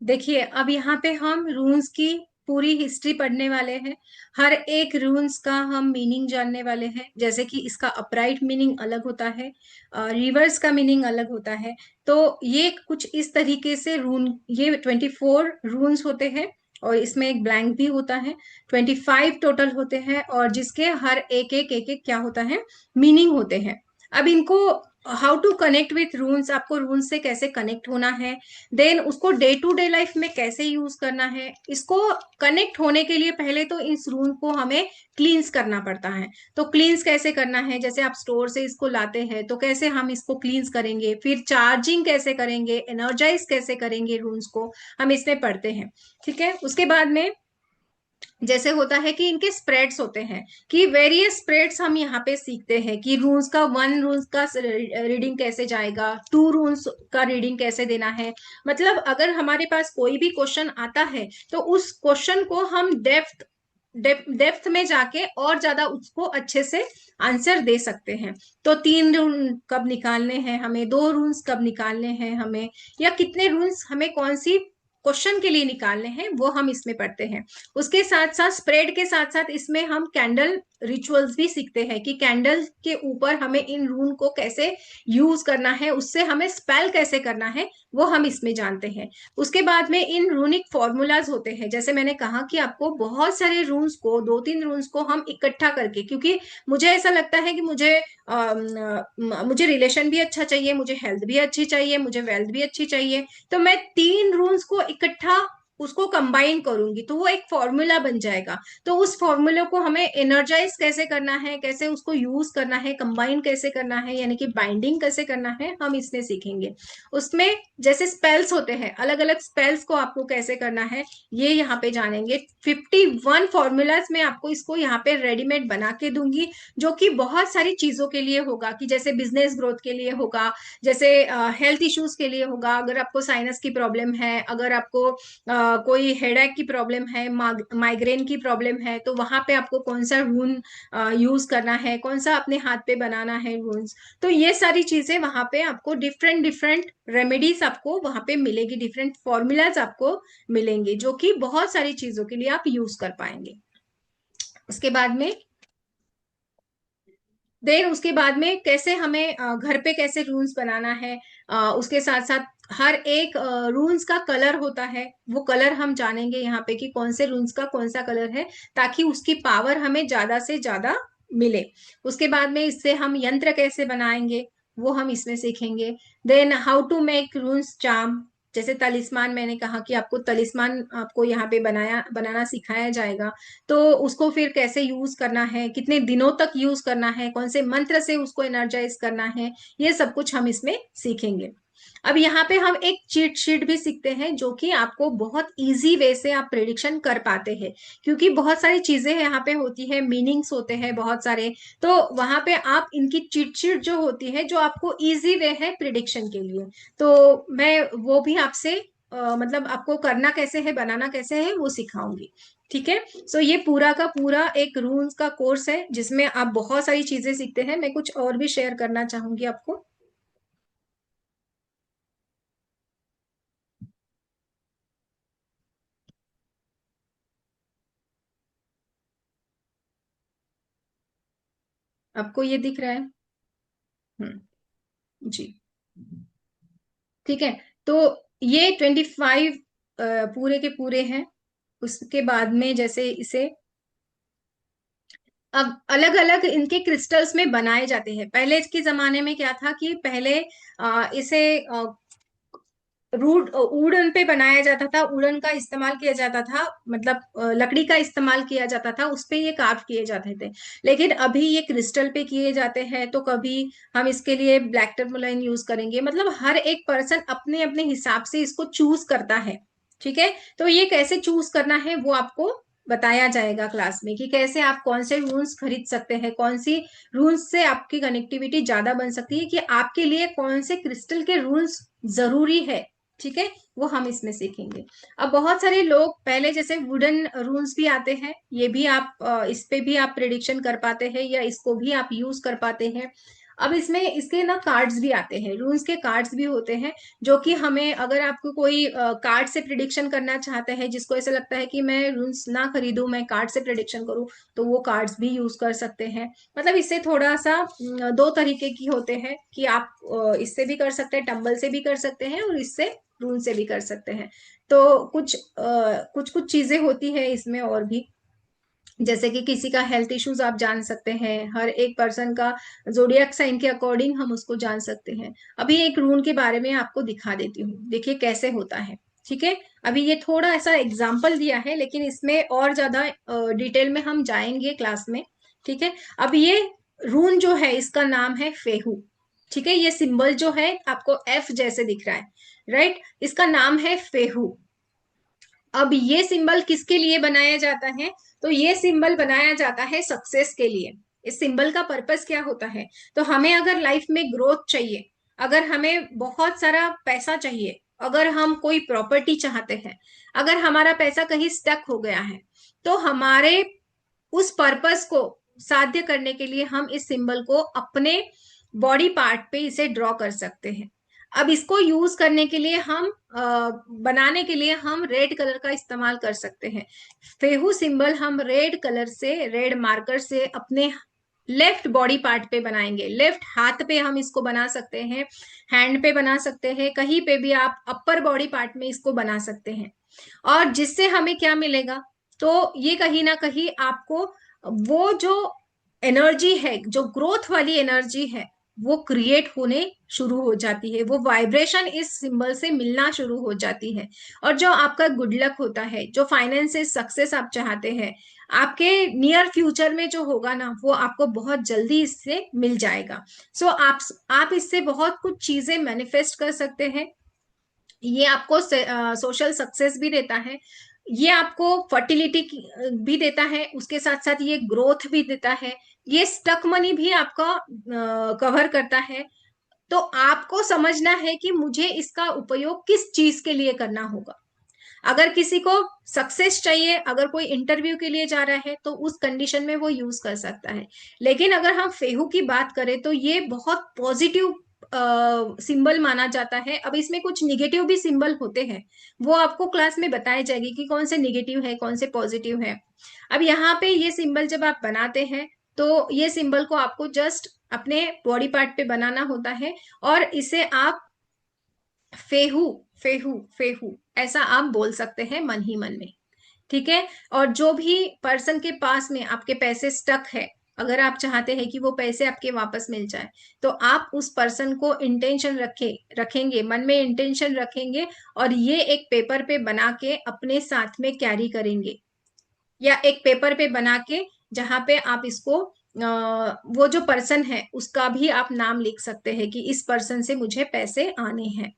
Speaker 1: देखिए अब यहाँ पे हम रून्स की पूरी हिस्ट्री पढ़ने वाले हैं। हर एक रून्स का हम मीनिंग जानने वाले हैं, जैसे कि इसका अपराइट मीनिंग अलग होता है, रिवर्स का मीनिंग अलग होता है। तो ये कुछ इस तरीके से रून, ये 24 रून्स होते हैं और इसमें एक ब्लैंक भी होता है। 25 टोटल होते हैं और जिसके हर एक एक क्या होता है, मीनिंग होते हैं। अब इनको how to connect with runes, आपको रून्स से कैसे कनेक्ट होना है, देन उसको डे टू डे लाइफ में कैसे यूज करना है। इसको कनेक्ट होने के लिए पहले तो इस रूम को हमें क्लींस करना पड़ता है। तो क्लींस कैसे करना है, जैसे आप स्टोर से इसको लाते हैं तो कैसे हम इसको क्लींस करेंगे, फिर चार्जिंग कैसे करेंगे, एनर्जाइज कैसे करेंगे रूम्स को, हम इसमें पढ़ते हैं। ठीक है, उसके बाद में जैसे होता है कि इनके स्प्रेड्स होते हैं, कि वेरियस स्प्रेड्स हम यहाँ पे सीखते हैं कि रूल्स का, वन रूल्स का रीडिंग कैसे जाएगा, टू रूल्स का रीडिंग कैसे देना है। मतलब अगर हमारे पास कोई भी क्वेश्चन आता है तो उस क्वेश्चन को हम डेप्थ में जाके और ज्यादा उसको अच्छे से आंसर दे सकते हैं। तो 3 रूल कब निकालने हैं हमें, 2 रूल्स कब निकालने हैं हमें, या कितने रूल्स हमें कौन सी क्वेश्चन के लिए निकालने हैं, वो हम इसमें पढ़ते हैं। उसके साथ साथ स्प्रेड के साथ साथ इसमें हम कैंडल रिचुअल्स भी सीखते हैं कि कैंडल के ऊपर हमें इन रून को कैसे यूज करना है, उससे हमें स्पेल कैसे करना है, वो हम इसमें जानते हैं। उसके बाद में इन रूनिक फॉर्मूलाज होते हैं, जैसे मैंने कहा कि आपको बहुत सारे रून्स को, 2-3 रून्स को हम इकट्ठा करके, क्योंकि मुझे ऐसा लगता है कि मुझे रिलेशन भी अच्छा चाहिए, मुझे हेल्थ भी अच्छी चाहिए, मुझे वेल्थ भी अच्छी चाहिए। तो मैं 3 रूल्स को इकट्ठा उसको कंबाइन करूंगी तो वो एक फॉर्मूला बन जाएगा। तो उस फॉर्मूले को हमें एनर्जाइज कैसे करना है, कैसे उसको यूज करना है, कंबाइन कैसे करना है, यानी कि बाइंडिंग कैसे करना है, हम इसमें सीखेंगे। उसमें जैसे स्पेल्स होते हैं, अलग अलग स्पेल्स को आपको कैसे करना है, ये यहाँ पे जानेंगे। 51 फॉर्मूलाज में आपको इसको यहाँ पे रेडीमेड बना के दूंगी, जो कि बहुत सारी चीजों के लिए होगा, कि जैसे बिजनेस ग्रोथ के लिए होगा, जैसे हेल्थ इश्यूज के लिए होगा, अगर आपको साइनस की प्रॉब्लम है, अगर आपको कोई हेडेक की प्रॉब्लम है, माइग्रेन की प्रॉब्लम है, तो वहां पे आपको कौन सा रून यूज करना है, कौन सा अपने हाथ पे बनाना है रून्स। तो ये सारी चीजें वहां पे आपको डिफरेंट डिफरेंट रेमेडीज आपको वहां पे मिलेगी, डिफरेंट फॉर्मूलाज आपको मिलेंगे, जो कि बहुत सारी चीजों के लिए आप यूज कर पाएंगे। उसके बाद में उसके बाद में कैसे हमें घर पे कैसे रूल्स बनाना है, उसके साथ साथ हर एक रूल्स का कलर होता है, वो कलर हम जानेंगे यहाँ पे कि कौन से रूल्स का कौन सा कलर है, ताकि उसकी पावर हमें ज्यादा से ज्यादा मिले। उसके बाद में इससे हम यंत्र कैसे बनाएंगे, वो हम इसमें सीखेंगे। Then how to make rules charm, जैसे तलिस्मान, मैंने कहा कि आपको तलिस्मान आपको यहाँ पे बनाना सिखाया जाएगा। तो उसको फिर कैसे यूज करना है, कितने दिनों तक यूज करना है, कौन से मंत्र से उसको एनर्जाइज करना है, ये सब कुछ हम इसमें सीखेंगे। अब यहाँ पे हम एक चीट शीट भी सीखते हैं, जो कि आपको बहुत इजी वे से आप प्रिडिक्शन कर पाते हैं, क्योंकि बहुत सारी चीजें यहाँ पे होती है, मीनिंग्स होते हैं बहुत सारे। तो वहां पे आप इनकी चीट शीट जो होती है, जो आपको इजी वे है प्रिडिक्शन के लिए, तो मैं वो भी आपसे मतलब आपको करना कैसे है, बनाना कैसे है, वो सिखाऊंगी। ठीक है, सो ये पूरा का पूरा एक रूल्स का कोर्स है, जिसमें आप बहुत सारी चीजें सीखते हैं। मैं कुछ और भी शेयर करना चाहूंगी आपको। आपको ये दिख रहा है? जी, ठीक है। तो ये 25 पूरे के पूरे हैं। उसके बाद में जैसे इसे अब अलग अलग इनके क्रिस्टल्स में बनाए जाते हैं। पहले के जमाने में क्या था कि पहले इसे वुडन पे बनाया जाता था, वुडन का इस्तेमाल किया जाता था, मतलब लकड़ी का इस्तेमाल किया जाता था, उस पे ये कार्व किए जाते थे। लेकिन अभी ये क्रिस्टल पे किए जाते हैं, तो कभी हम इसके लिए ब्लैक टर्मोलाइन यूज करेंगे। मतलब हर एक पर्सन अपने अपने हिसाब से इसको चूज करता है। ठीक है, तो ये कैसे चूज करना है वो आपको बताया जाएगा क्लास में, कि कैसे आप कौन से रूल्स खरीद सकते हैं, कौन सी रूल्स से आपकी कनेक्टिविटी ज्यादा बन सकती है, कि आपके लिए कौन से क्रिस्टल के रूल्स जरूरी है। ठीक है, वो हम इसमें सीखेंगे। अब बहुत सारे लोग पहले जैसे वुडन रूल्स भी आते हैं, ये भी आप इस पे भी आप प्रिडिक्शन कर पाते हैं, या इसको भी आप यूज कर पाते हैं। अब इसमें इसके ना कार्ड्स भी आते हैं, रून्स के कार्ड्स भी होते हैं, जो कि हमें, अगर आपको कोई कार्ड से प्रिडिक्शन करना चाहता है, जिसको ऐसा लगता है कि मैं रून्स ना खरीदूं, मैं कार्ड से प्रिडिक्शन करूं, तो वो कार्ड्स भी यूज कर सकते हैं। मतलब इससे थोड़ा सा दो तरीके की होते हैं कि आप इससे भी कर सकते हैं, टंबल से भी कर सकते हैं, और इससे रून से भी कर सकते हैं। तो कुछ कुछ चीजें होती है इसमें और भी, जैसे कि किसी का हेल्थ इश्यूज आप जान सकते हैं, हर एक पर्सन का जोडियक साइन के अकॉर्डिंग हम उसको जान सकते हैं। अभी एक रून के बारे में आपको दिखा देती हूँ, देखिए कैसे होता है। ठीक है, अभी ये थोड़ा ऐसा एग्जाम्पल दिया है, लेकिन इसमें और ज्यादा डिटेल में हम जाएंगे क्लास में। ठीक है, अब ये रून जो है इसका नाम है फेहू। ठीक है, ये सिंबल जो है आपको एफ जैसे दिख रहा है, राइट, इसका नाम है फेहू। अब ये सिंबल किसके लिए बनाया जाता है? तो ये सिंबल बनाया जाता है सक्सेस के लिए। इस सिंबल का पर्पस क्या होता है? तो हमें अगर लाइफ में ग्रोथ चाहिए, अगर हमें बहुत सारा पैसा चाहिए, अगर हम कोई प्रॉपर्टी चाहते हैं, अगर हमारा पैसा कहीं स्टक हो गया है, तो हमारे उस पर्पस को साध्य करने के लिए हम इस सिंबल को अपने बॉडी पार्ट पे इसे ड्रॉ कर सकते हैं। अब इसको यूज करने के लिए हम बनाने के लिए हम रेड कलर का इस्तेमाल कर सकते हैं। फेहू सिंबल हम रेड कलर से, रेड मार्कर से अपने लेफ्ट बॉडी पार्ट पे बनाएंगे। लेफ्ट हाथ पे हम इसको बना सकते हैं, हैंड पे बना सकते हैं, कहीं पे भी आप अपर बॉडी पार्ट में इसको बना सकते हैं। और जिससे हमें क्या मिलेगा? तो ये कहीं ना कहीं आपको वो जो एनर्जी है, जो ग्रोथ वाली एनर्जी है, वो क्रिएट होने शुरू हो जाती है, वो वाइब्रेशन इस सिंबल से मिलना शुरू हो जाती है। और जो आपका गुड लक होता है, जो फाइनेंशियल सक्सेस आप चाहते हैं, आपके नियर फ्यूचर में जो होगा ना, वो आपको बहुत जल्दी इससे मिल जाएगा। सो आप इससे बहुत कुछ चीजें मैनिफेस्ट कर सकते हैं। ये आपको सोशल सक्सेस भी देता है, ये आपको फर्टिलिटी भी देता है, उसके साथ साथ ये ग्रोथ भी देता है, ये स्टक मनी भी आपका कवर करता है। तो आपको समझना है कि मुझे इसका उपयोग किस चीज के लिए करना होगा। अगर किसी को सक्सेस चाहिए, अगर कोई इंटरव्यू के लिए जा रहा है, तो उस कंडीशन में वो यूज कर सकता है। लेकिन अगर हम फेहू की बात करें, तो ये बहुत पॉजिटिव सिंबल माना जाता है। अब इसमें कुछ निगेटिव भी सिंबल होते हैं, वो आपको क्लास में बताई जाएगी कि कौन से निगेटिव है, कौन से पॉजिटिव है। अब यहाँ पे ये सिंबल जब आप बनाते हैं, तो ये सिंबल को आपको जस्ट अपने बॉडी पार्ट पे बनाना होता है, और इसे आप फेहू फेहू फेहू ऐसा आप बोल सकते हैं मन ही मन में। ठीक है, और जो भी पर्सन के पास में आपके पैसे स्टक है, अगर आप चाहते हैं कि वो पैसे आपके वापस मिल जाए, तो आप उस पर्सन को इंटेंशन रखेंगे, मन में इंटेंशन रखेंगे, और ये एक पेपर पे बना के अपने साथ में कैरी करेंगे, या एक पेपर पे बना के जहां पे आप इसको वो जो पर्सन है उसका भी आप नाम लिख सकते हैं कि इस पर्सन से मुझे पैसे आने हैं।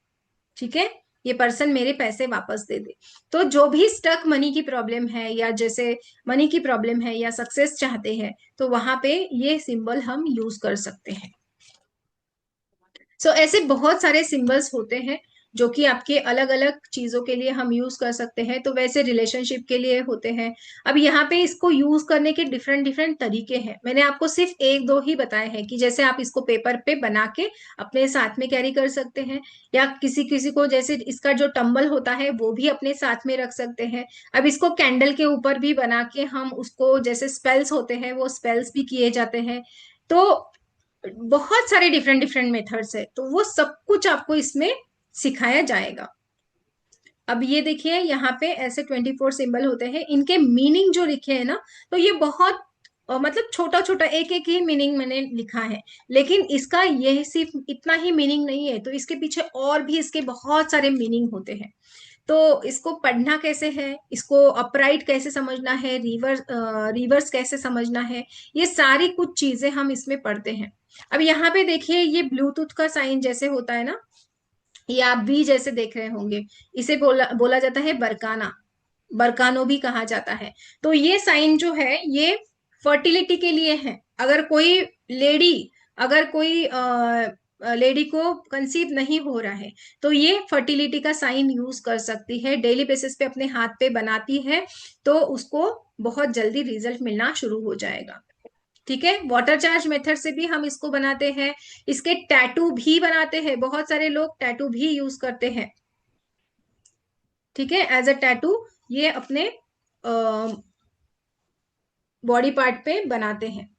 Speaker 1: ठीक है, ये पर्सन मेरे पैसे वापस दे दे। तो जो भी स्टक मनी की प्रॉब्लम है, या जैसे मनी की प्रॉब्लम है, या सक्सेस चाहते हैं, तो वहां पे ये सिंबल हम यूज कर सकते हैं। ऐसे बहुत सारे सिंबल्स होते हैं जो कि आपके अलग अलग चीजों के लिए हम यूज कर सकते हैं। तो वैसे रिलेशनशिप के लिए होते हैं। अब यहाँ पे इसको यूज करने के डिफरेंट डिफरेंट तरीके हैं, मैंने आपको सिर्फ एक दो ही बताए हैं, कि जैसे आप इसको पेपर पे बना के अपने साथ में कैरी कर सकते हैं, या किसी किसी को जैसे इसका जो टंबल होता है वो भी अपने साथ में रख सकते हैं। अब इसको कैंडल के ऊपर भी बना के हम उसको, जैसे स्पेल्स होते हैं वो स्पेल्स भी किए जाते हैं। तो बहुत सारे डिफरेंट डिफरेंट मेथड्स है, तो वो सब कुछ आपको इसमें सिखाया जाएगा। अब ये देखिए, यहाँ पे ऐसे 24 सिंबल होते हैं, इनके मीनिंग जो लिखे हैं ना, तो ये बहुत मतलब छोटा छोटा एक एक ही मीनिंग मैंने लिखा है, लेकिन इसका ये सिर्फ इतना ही मीनिंग नहीं है, तो इसके पीछे और भी इसके बहुत सारे मीनिंग होते हैं। तो इसको पढ़ना कैसे है, इसको अपराइट कैसे समझना है, रिवर्स कैसे समझना है, ये सारी कुछ चीजें हम इसमें पढ़ते हैं। अब यहाँ पे देखिए, ये ब्लूटूथ का साइन जैसे होता है ना, ये आप भी जैसे देख रहे होंगे, इसे बोला बोला जाता है बरकाना, बरकानो भी कहा जाता है। तो ये साइन जो है, ये फर्टिलिटी के लिए है। अगर कोई लेडी, अगर कोई लेडी को कंसीव नहीं हो रहा है, तो ये फर्टिलिटी का साइन यूज कर सकती है, डेली बेसिस पे अपने हाथ पे बनाती है, तो उसको बहुत जल्दी रिजल्ट मिलना शुरू हो जाएगा। ठीक है, वाटर चार्ज मेथड से भी हम इसको बनाते हैं। इसके टैटू भी बनाते हैं, बहुत सारे लोग टैटू भी यूज करते हैं। ठीक है, एज अ टैटू ये अपने बॉडी पार्ट पे बनाते हैं।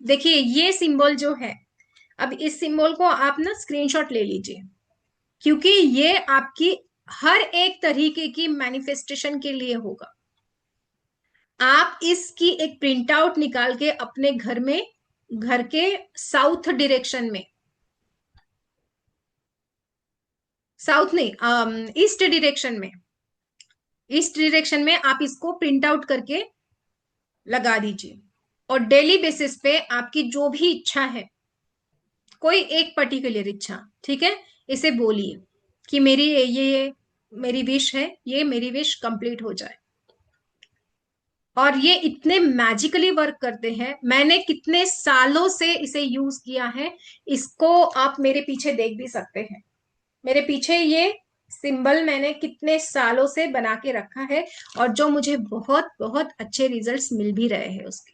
Speaker 1: देखिए ये सिंबल जो है, अब इस सिंबल को आप ना स्क्रीनशॉट ले लीजिए, क्योंकि ये आपकी हर एक तरीके की मैनिफेस्टेशन के लिए होगा। आप इसकी एक प्रिंट आउट निकाल के अपने घर में, घर के साउथ डायरेक्शन में, साउथ नहीं, ईस्ट डायरेक्शन में, ईस्ट डायरेक्शन में आप इसको प्रिंट आउट करके लगा दीजिए। और डेली बेसिस पे आपकी जो भी इच्छा है, कोई एक पर्टिकुलर इच्छा, ठीक है, इसे बोलिए कि मेरी ये मेरी विश है, ये मेरी विश कंप्लीट हो जाए। और ये इतने मैजिकली वर्क करते हैं, मैंने कितने सालों से इसे यूज किया है, इसको आप मेरे पीछे देख भी सकते हैं। मेरे पीछे ये सिंबल मैंने कितने सालों से बना के रखा है, और जो मुझे बहुत बहुत अच्छे रिजल्ट्स मिल भी रहे हैं उसके।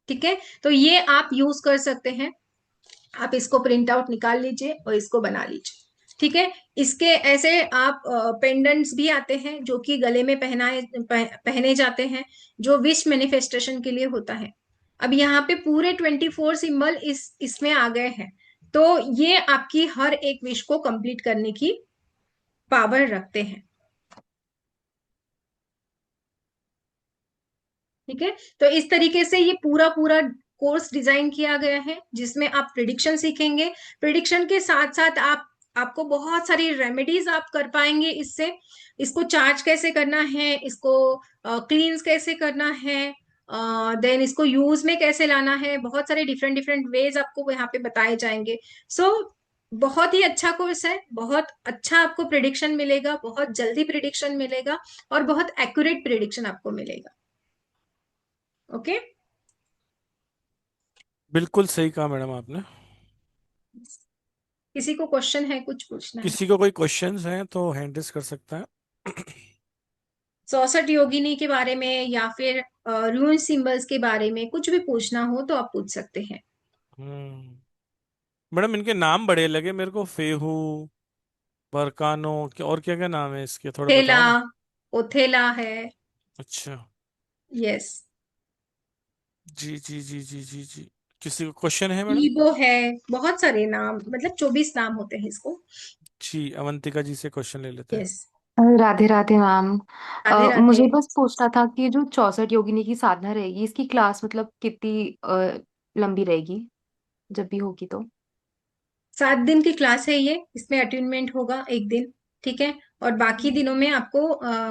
Speaker 1: ठीक है, तो ये आप यूज कर सकते हैं। आप इसको प्रिंट आउट निकाल लीजिए और इसको बना लीजिए। ठीक है, इसके ऐसे आप पेंडेंट्स भी आते हैं जो कि गले में पहने जाते हैं, जो विश मैनिफेस्टेशन के लिए होता है। अब यहाँ पे पूरे 24 सिंबल इसमें आ गए हैं, तो ये आपकी हर एक विश को कंप्लीट करने की पावर रखते हैं। ठीक है, तो इस तरीके से ये पूरा पूरा कोर्स डिजाइन किया गया है, जिसमें आप प्रिडिक्शन सीखेंगे। प्रिडिक्शन के साथ साथ आपको बहुत सारी रेमेडीज आप कर पाएंगे इससे। इसको चार्ज कैसे करना है, इसको क्लींस कैसे करना है, देन इसको यूज में कैसे लाना है, बहुत सारे डिफरेंट डिफरेंट वेज आपको यहाँ पे बताए जाएंगे। सो बहुत ही अच्छा कोर्स है, बहुत अच्छा आपको प्रिडिक्शन मिलेगा, बहुत जल्दी प्रिडिक्शन मिलेगा, और बहुत एक्यूरेट प्रिडिक्शन आपको मिलेगा। ओके।
Speaker 2: बिल्कुल सही कहा मैडम आपने।
Speaker 1: किसी को क्वेश्चन है, कुछ पूछना है?
Speaker 2: किसी को कोई क्वेश्चंस हैं तो हैंड रेस कर सकता है।
Speaker 1: 64 योगिनी के बारे में या फिर रून सिंबल्स के बारे में कुछ भी पूछना हो तो आप पूछ सकते हैं।
Speaker 2: मैडम इनके नाम बड़े लगे मेरे को, फेहू, बरकानो, और क्या क्या नाम है इसके, थोड़ा
Speaker 1: थेला,
Speaker 2: बताओ ना।
Speaker 1: ओथेला है।
Speaker 2: अच्छा।
Speaker 1: यस।
Speaker 2: जी जी जी जी जी जी। किसी को क्वेश्चन है मैडम?
Speaker 1: ईबो है। बहुत सारे नाम, मतलब 24 नाम होते हैं इसको।
Speaker 2: जी, अवंतिका जी से क्वेश्चन ले लेते हैं।
Speaker 1: यस।
Speaker 4: राधे राधे मैम।
Speaker 1: राधे राधे।
Speaker 4: मुझे बस पूछना था कि जो 64 योगिनी की साधना रहेगी, इसकी क्लास मतलब कितनी लंबी रहेगी जब भी होगी तो?
Speaker 1: 7 दिन की क्लास है ये, इसमें अटेनमेंट होगा एक दिन। ठीक है, और बाकी दिनों में आपको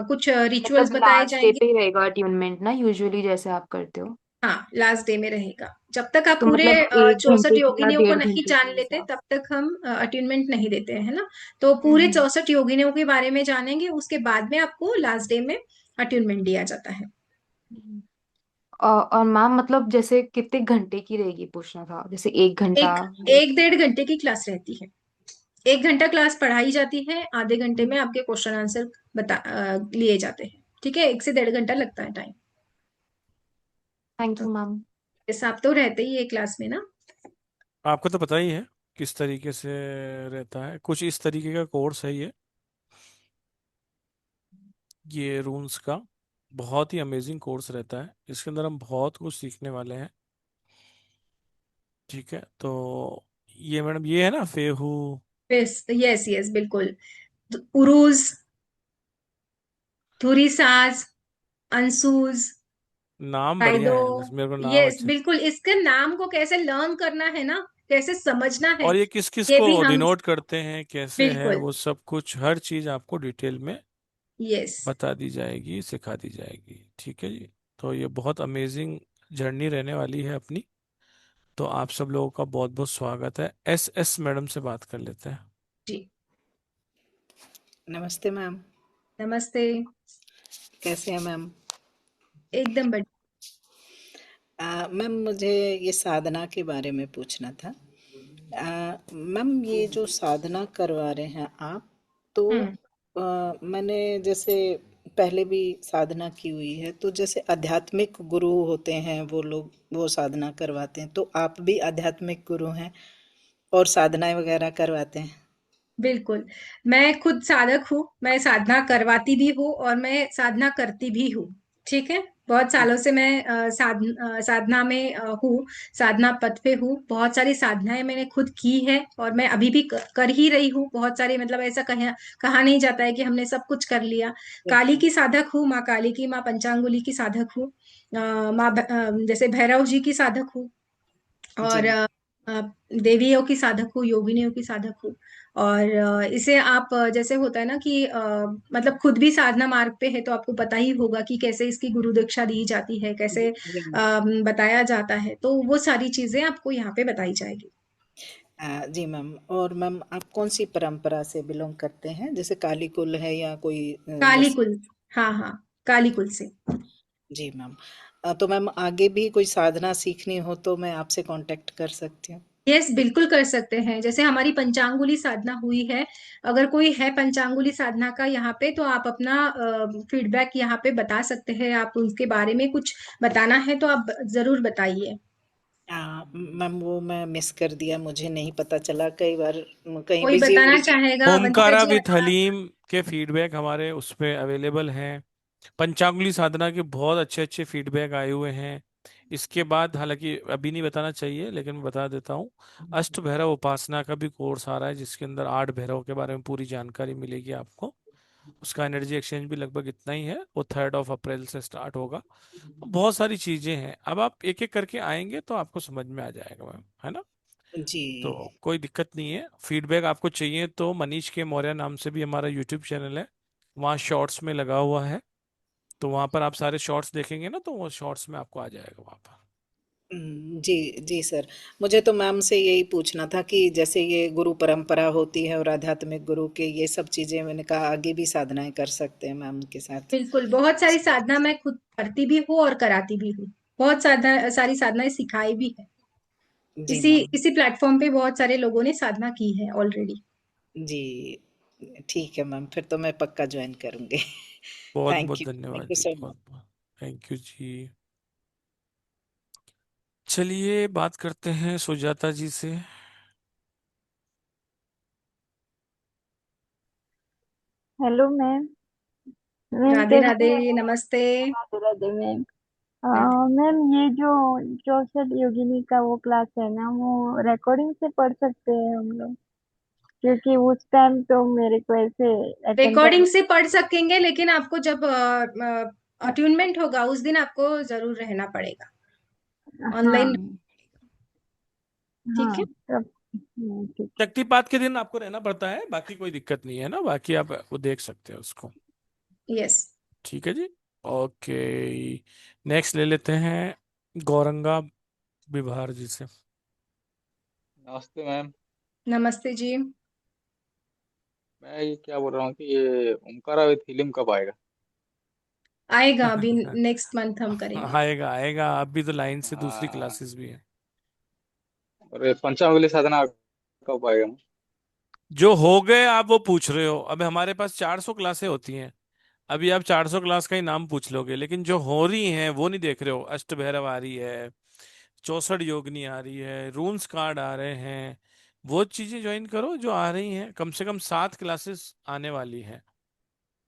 Speaker 1: कुछ रिचुअल्स
Speaker 4: मतलब
Speaker 1: बताए
Speaker 4: लास्ट डे
Speaker 1: जाएंगे।
Speaker 4: पे ही रहेगा अट्यूनमेंट ना, यूजुअली जैसे आप करते हो?
Speaker 1: हाँ, लास्ट डे में रहेगा। जब तक आप
Speaker 4: तो
Speaker 1: पूरे
Speaker 4: मतलब 1 घंटे
Speaker 1: 64
Speaker 4: की या
Speaker 1: योगिनियों को
Speaker 4: 1.5
Speaker 1: नहीं
Speaker 4: घंटे
Speaker 1: जान
Speaker 4: की
Speaker 1: लेते,
Speaker 4: ऐसा?
Speaker 1: तब तक हम अटेनमेंट नहीं देते हैं, है ना। तो पूरे
Speaker 4: हम्म।
Speaker 1: 64 योगिनियों के बारे में जानेंगे, उसके बाद में आपको लास्ट डे में अटेनमेंट दिया जाता है।
Speaker 4: हम्म। और मैम मतलब जैसे कितने घंटे की रहेगी, पूछना था, जैसे 1 घंटा?
Speaker 1: एक 1-1.5 घंटे की क्लास रहती है। 1 घंटा क्लास पढ़ाई जाती है, आधे घंटे में आपके क्वेश्चन आंसर लिए जाते हैं। ठीक है, 1 से 1.5 घंटा लगता है टाइम।
Speaker 4: Thank you ma'am.
Speaker 1: जैसे आप तो रहते ही है क्लास में ना।
Speaker 2: आपको तो पता ही है किस तरीके से रहता है, कुछ इस तरीके का कोर्स है ये रून्स का। बहुत ही अमेजिंग कोर्स रहता है, इसके अंदर हम बहुत कुछ सीखने वाले हैं। ठीक है, तो ये मैडम ये है ना फेहू।
Speaker 1: यस यस यस, बिल्कुल। उरूज, धुरीसाज, अंशुज,
Speaker 2: नाम बढ़िया
Speaker 1: कायदो।
Speaker 2: है, बस मेरे को नाम
Speaker 1: यस
Speaker 2: अच्छे।
Speaker 1: बिल्कुल, इसके नाम को कैसे लर्न करना है ना, कैसे समझना है,
Speaker 2: और ये किस किस
Speaker 1: ये
Speaker 2: को
Speaker 1: भी हम।
Speaker 2: डिनोट करते हैं, कैसे है
Speaker 1: बिल्कुल।
Speaker 2: वो सब कुछ, हर चीज आपको डिटेल में
Speaker 1: यस।
Speaker 2: बता दी जाएगी, सिखा दी जाएगी। ठीक है जी। तो ये बहुत अमेजिंग जर्नी रहने वाली है अपनी। तो आप सब लोगों का बहुत बहुत स्वागत है। एस एस मैडम से बात कर लेते हैं।
Speaker 1: जी।
Speaker 5: नमस्ते मैम।
Speaker 1: नमस्ते।
Speaker 5: कैसे हैं मैम?
Speaker 1: एकदम बढ़िया।
Speaker 5: मैम मुझे ये साधना के बारे में पूछना था। मैम ये जो साधना करवा रहे हैं आप, तो
Speaker 1: हम्म।
Speaker 5: मैंने जैसे पहले भी साधना की हुई है, तो जैसे आध्यात्मिक गुरु होते हैं वो लोग, वो साधना करवाते हैं, तो आप भी आध्यात्मिक गुरु हैं और साधनाएं वगैरह करवाते हैं?
Speaker 1: बिल्कुल। मैं खुद साधक हूँ, मैं साधना करवाती भी हूँ और मैं साधना करती भी हूँ। ठीक है। बहुत सालों से मैं साधना में हूँ, साधना पथ पे हूँ। बहुत सारी साधनाएं मैंने खुद की है और मैं अभी भी कर ही रही हूँ बहुत सारी। मतलब ऐसा कहा नहीं जाता है कि हमने सब कुछ कर लिया। काली
Speaker 5: अच्छा।
Speaker 1: की साधक हूँ, माँ काली की, माँ पंचांगुली की साधक हूँ। जैसे भैरव जी की साधक हूँ। और
Speaker 5: जी।
Speaker 1: अ, देवियों की साधक हूँ, योगिनियों की साधक हूँ। और इसे आप जैसे होता है ना कि मतलब खुद भी साधना मार्ग पे है तो आपको पता ही होगा कि कैसे इसकी गुरु दीक्षा दी जाती है, कैसे
Speaker 5: जी।
Speaker 1: बताया जाता है। तो वो सारी चीजें आपको यहाँ पे बताई जाएगी।
Speaker 5: जी मैम। और मैम आप कौन सी परंपरा से बिलोंग करते हैं, जैसे काली कुल है या कोई
Speaker 1: काली
Speaker 5: जैसे?
Speaker 1: कुल। हाँ हाँ, काली कुल से।
Speaker 5: जी मैम। तो मैम आगे भी कोई साधना सीखनी हो तो मैं आपसे कांटेक्ट कर सकती हूँ?
Speaker 1: यस, बिल्कुल कर सकते हैं। जैसे हमारी पंचांगुली साधना हुई है, अगर कोई है पंचांगुली साधना का यहाँ पे, तो आप अपना फीडबैक यहाँ पे बता सकते हैं। आप उसके बारे में कुछ बताना है तो आप जरूर बताइए।
Speaker 5: मैम वो मैं मिस कर दिया, मुझे नहीं पता चला, कई बार कहीं
Speaker 1: कोई
Speaker 5: बिजी
Speaker 1: बताना
Speaker 5: बिजी।
Speaker 1: चाहेगा? अवंतिका
Speaker 2: ओमकारा
Speaker 1: जी
Speaker 2: विथ
Speaker 1: आगे
Speaker 2: हलीम के फीडबैक हमारे उस पे अवेलेबल हैं। पंचांगुली साधना के बहुत अच्छे अच्छे फीडबैक आए हुए हैं। इसके बाद हालांकि अभी नहीं बताना चाहिए लेकिन मैं बता देता हूँ, अष्ट भैरव उपासना का भी कोर्स आ रहा है जिसके अंदर 8 भैरव के बारे में पूरी जानकारी मिलेगी आपको। उसका एनर्जी एक्सचेंज भी लगभग इतना ही है, वो 3 अप्रैल से स्टार्ट होगा। बहुत सारी चीजें हैं, अब आप एक एक करके आएंगे तो आपको समझ में आ जाएगा मैम, है ना।
Speaker 5: जी।
Speaker 2: तो कोई दिक्कत नहीं है। फीडबैक आपको चाहिए तो मनीष के मौर्य नाम से भी हमारा यूट्यूब चैनल है, वहाँ शॉर्ट्स में लगा हुआ है। तो वहां पर आप सारे शॉर्ट्स देखेंगे ना, तो वो शॉर्ट्स में आपको आ जाएगा वहां पर।
Speaker 5: जी जी सर। मुझे तो मैम से यही पूछना था कि जैसे ये गुरु परंपरा होती है और आध्यात्मिक गुरु के ये सब चीजें, मैंने कहा आगे भी साधनाएं कर सकते हैं मैम के साथ।
Speaker 1: बिल्कुल, बहुत सारी साधना मैं खुद करती भी हूँ और कराती भी हूँ। बहुत साधना, सारी साधनाएं सिखाई भी है।
Speaker 5: जी
Speaker 1: इसी
Speaker 5: मैम।
Speaker 1: इसी प्लेटफॉर्म पे बहुत सारे लोगों ने साधना की है ऑलरेडी।
Speaker 5: जी। ठीक है मैम, फिर तो मैं पक्का ज्वाइन करूंगी।
Speaker 2: बहुत बहुत
Speaker 5: थैंक
Speaker 2: धन्यवाद
Speaker 5: यू
Speaker 2: जी,
Speaker 5: सो
Speaker 2: बहुत
Speaker 5: मच।
Speaker 2: बहुत थैंक यू जी। चलिए बात करते हैं सुजाता जी से।
Speaker 6: Hello ma'am. मैम
Speaker 1: राधे
Speaker 6: कैसे
Speaker 1: राधे,
Speaker 6: हैं?
Speaker 1: नमस्ते।
Speaker 6: राधे राधे मैम।
Speaker 1: राधे।
Speaker 6: मैम ये जो 64 योगिनी का वो क्लास है ना, वो रिकॉर्डिंग से पढ़ सकते हैं हम लोग? क्योंकि उस टाइम तो मेरे को ऐसे अटेंड
Speaker 1: रिकॉर्डिंग
Speaker 6: करना।
Speaker 1: से पढ़ सकेंगे लेकिन आपको जब अट्यूनमेंट होगा उस दिन आपको जरूर रहना पड़ेगा, ऑनलाइन।
Speaker 6: हाँ।
Speaker 1: ठीक है।
Speaker 6: हाँ तब। ठीक।
Speaker 2: शक्तिपात के दिन आपको रहना पड़ता है, बाकी कोई दिक्कत नहीं है ना, बाकी आप वो देख सकते हैं उसको।
Speaker 1: यस।
Speaker 2: ठीक है जी। ओके, नेक्स्ट ले लेते हैं गौरंगा विभार जी से।
Speaker 7: नमस्ते मैम।
Speaker 1: नमस्ते जी।
Speaker 7: मैं ये क्या बोल रहा हूँ कि ये ओमकारा विथ हिलिम कब आएगा?
Speaker 1: आएगा अभी, नेक्स्ट मंथ हम करेंगे।
Speaker 2: आएगा आएगा, अभी तो लाइन से दूसरी
Speaker 7: हाँ।
Speaker 2: क्लासेस भी है।
Speaker 7: और ये पंचांगुली साधना कब आएगा?
Speaker 2: जो हो गए आप वो पूछ रहे हो, अब हमारे पास 400 क्लासें होती हैं। अभी आप 400 क्लास का ही नाम पूछ लोगे, लेकिन जो हो रही हैं वो नहीं देख रहे हो। अष्ट भैरव आ रही है, 64 योगिनी आ रही है, रून्स कार्ड आ रहे हैं। वो चीजें ज्वाइन करो जो आ रही हैं। कम से कम 7 क्लासेस आने वाली हैं।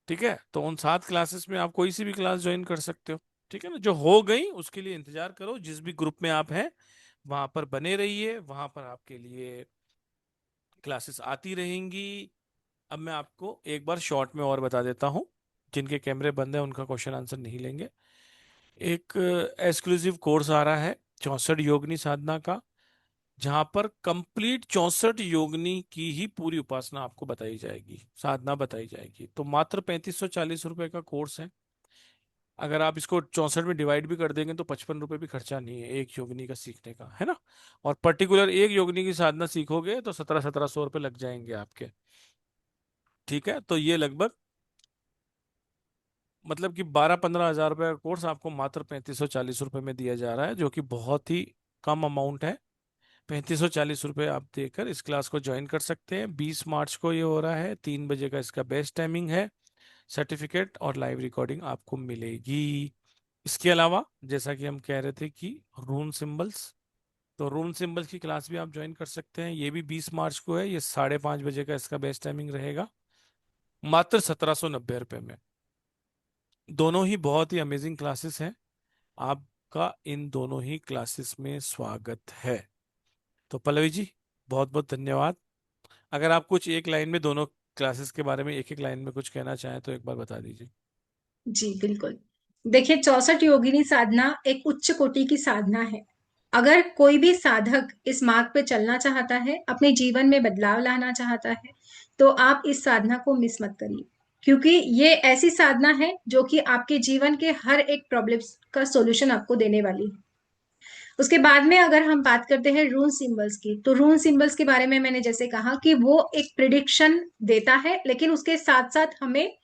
Speaker 2: ठीक है, तो उन 7 क्लासेस में आप कोई सी भी क्लास ज्वाइन कर सकते हो। ठीक है ना, जो हो गई उसके लिए इंतजार करो। जिस भी ग्रुप में आप हैं वहां पर बने रहिए, वहां पर आपके लिए क्लासेस आती रहेंगी। अब मैं आपको एक बार शॉर्ट में और बता देता हूँ, जिनके कैमरे बंद है उनका क्वेश्चन आंसर नहीं लेंगे। एक एक्सक्लूसिव कोर्स आ रहा है 64 योगिनी साधना का, जहां पर कंप्लीट 64 योगिनी की ही पूरी उपासना आपको बताई जाएगी, साधना बताई जाएगी। तो मात्र 3540 रुपए का कोर्स है। अगर आप इसको 64 में डिवाइड भी कर देंगे तो 55 रुपए भी खर्चा नहीं है एक योगिनी का सीखने का, है ना। और पर्टिकुलर एक योगिनी की साधना सीखोगे तो 1700-1700 रुपये लग जाएंगे आपके। ठीक है, तो ये लगभग मतलब कि 12-15 हजार रुपए का कोर्स आपको मात्र 3540 रुपये में दिया जा रहा है, जो कि बहुत ही कम अमाउंट है। 3540 रुपये आप देकर इस क्लास को ज्वाइन कर सकते हैं। 20 मार्च को ये हो रहा है, 3 बजे का इसका बेस्ट टाइमिंग है। सर्टिफिकेट और लाइव रिकॉर्डिंग आपको मिलेगी। इसके अलावा जैसा कि हम कह रहे थे कि रून सिंबल्स, तो रून सिंबल्स की क्लास भी आप ज्वाइन कर सकते हैं। ये भी 20 मार्च को है। ये 5:30 बजे का इसका बेस्ट टाइमिंग रहेगा, मात्र 1790 रुपये में। दोनों ही बहुत ही अमेजिंग क्लासेस हैं। आपका इन दोनों ही क्लासेस में स्वागत है। तो पल्लवी जी, बहुत बहुत धन्यवाद। अगर आप कुछ एक लाइन में दोनों क्लासेस के बारे में एक एक लाइन में कुछ कहना चाहें तो एक बार बता दीजिए।
Speaker 1: जी बिल्कुल। देखिए, 64 योगिनी साधना एक उच्च कोटि की साधना है। अगर कोई भी साधक इस मार्ग पे चलना चाहता है, अपने जीवन में बदलाव लाना चाहता है, तो आप इस साधना को मिस मत करिए, क्योंकि ये ऐसी साधना है जो कि आपके जीवन के हर एक प्रॉब्लम का सॉल्यूशन आपको देने वाली है। उसके बाद में अगर हम बात करते हैं रून सिंबल्स की, तो रून सिंबल्स के बारे में मैंने जैसे कहा कि वो एक प्रिडिक्शन देता है, लेकिन उसके साथ साथ हमें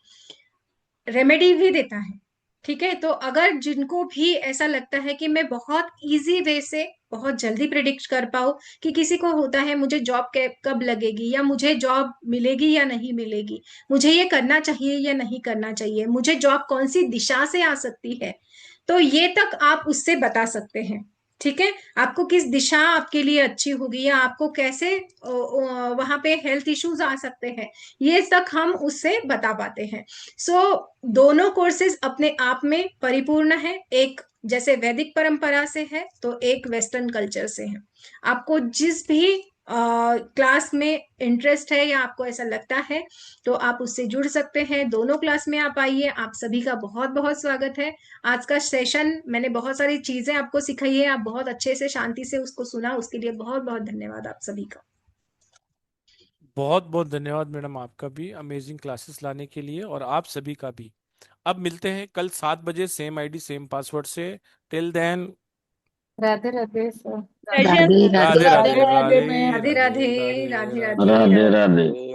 Speaker 1: रेमेडी भी देता है। ठीक है, तो अगर जिनको भी ऐसा लगता है कि मैं बहुत इजी वे से बहुत जल्दी प्रिडिक्ट कर पाऊं, कि किसी को होता है मुझे जॉब कब लगेगी, या मुझे जॉब मिलेगी या नहीं मिलेगी, मुझे ये करना चाहिए या नहीं करना चाहिए, मुझे जॉब कौन सी दिशा से आ सकती है, तो ये तक आप उससे बता सकते हैं। ठीक है, आपको किस दिशा आपके लिए अच्छी होगी, या आपको कैसे वहां पे हेल्थ इश्यूज आ सकते हैं, ये तक हम उससे बता पाते हैं। सो दोनों कोर्सेज अपने आप में परिपूर्ण है। एक जैसे वैदिक परंपरा से है, तो एक वेस्टर्न कल्चर से है। आपको जिस भी क्लास में इंटरेस्ट है या आपको ऐसा लगता है, तो आप उससे जुड़ सकते हैं। दोनों क्लास में आप आइए, आप सभी का बहुत बहुत स्वागत है। आज का सेशन मैंने बहुत सारी चीजें आपको सिखाई है, आप बहुत अच्छे से शांति से उसको सुना, उसके लिए बहुत बहुत धन्यवाद आप सभी का।
Speaker 2: बहुत बहुत धन्यवाद मैडम, आपका भी अमेजिंग क्लासेस लाने के लिए, और आप सभी का भी। अब मिलते हैं कल 7 बजे, सेम आईडी सेम पासवर्ड से। Till then,
Speaker 4: Radhe Radhe sir.
Speaker 6: Radhe
Speaker 2: Radhe
Speaker 6: Radhe
Speaker 2: Radhe
Speaker 6: Radhe
Speaker 2: Radhe
Speaker 6: ma'am.
Speaker 1: Radhe
Speaker 2: Radhe
Speaker 1: Radhe
Speaker 2: Radhe
Speaker 1: Radhe
Speaker 2: Radhe
Speaker 1: Radhe.
Speaker 2: Radhe.
Speaker 8: Radhe Radhe.
Speaker 7: Radhe.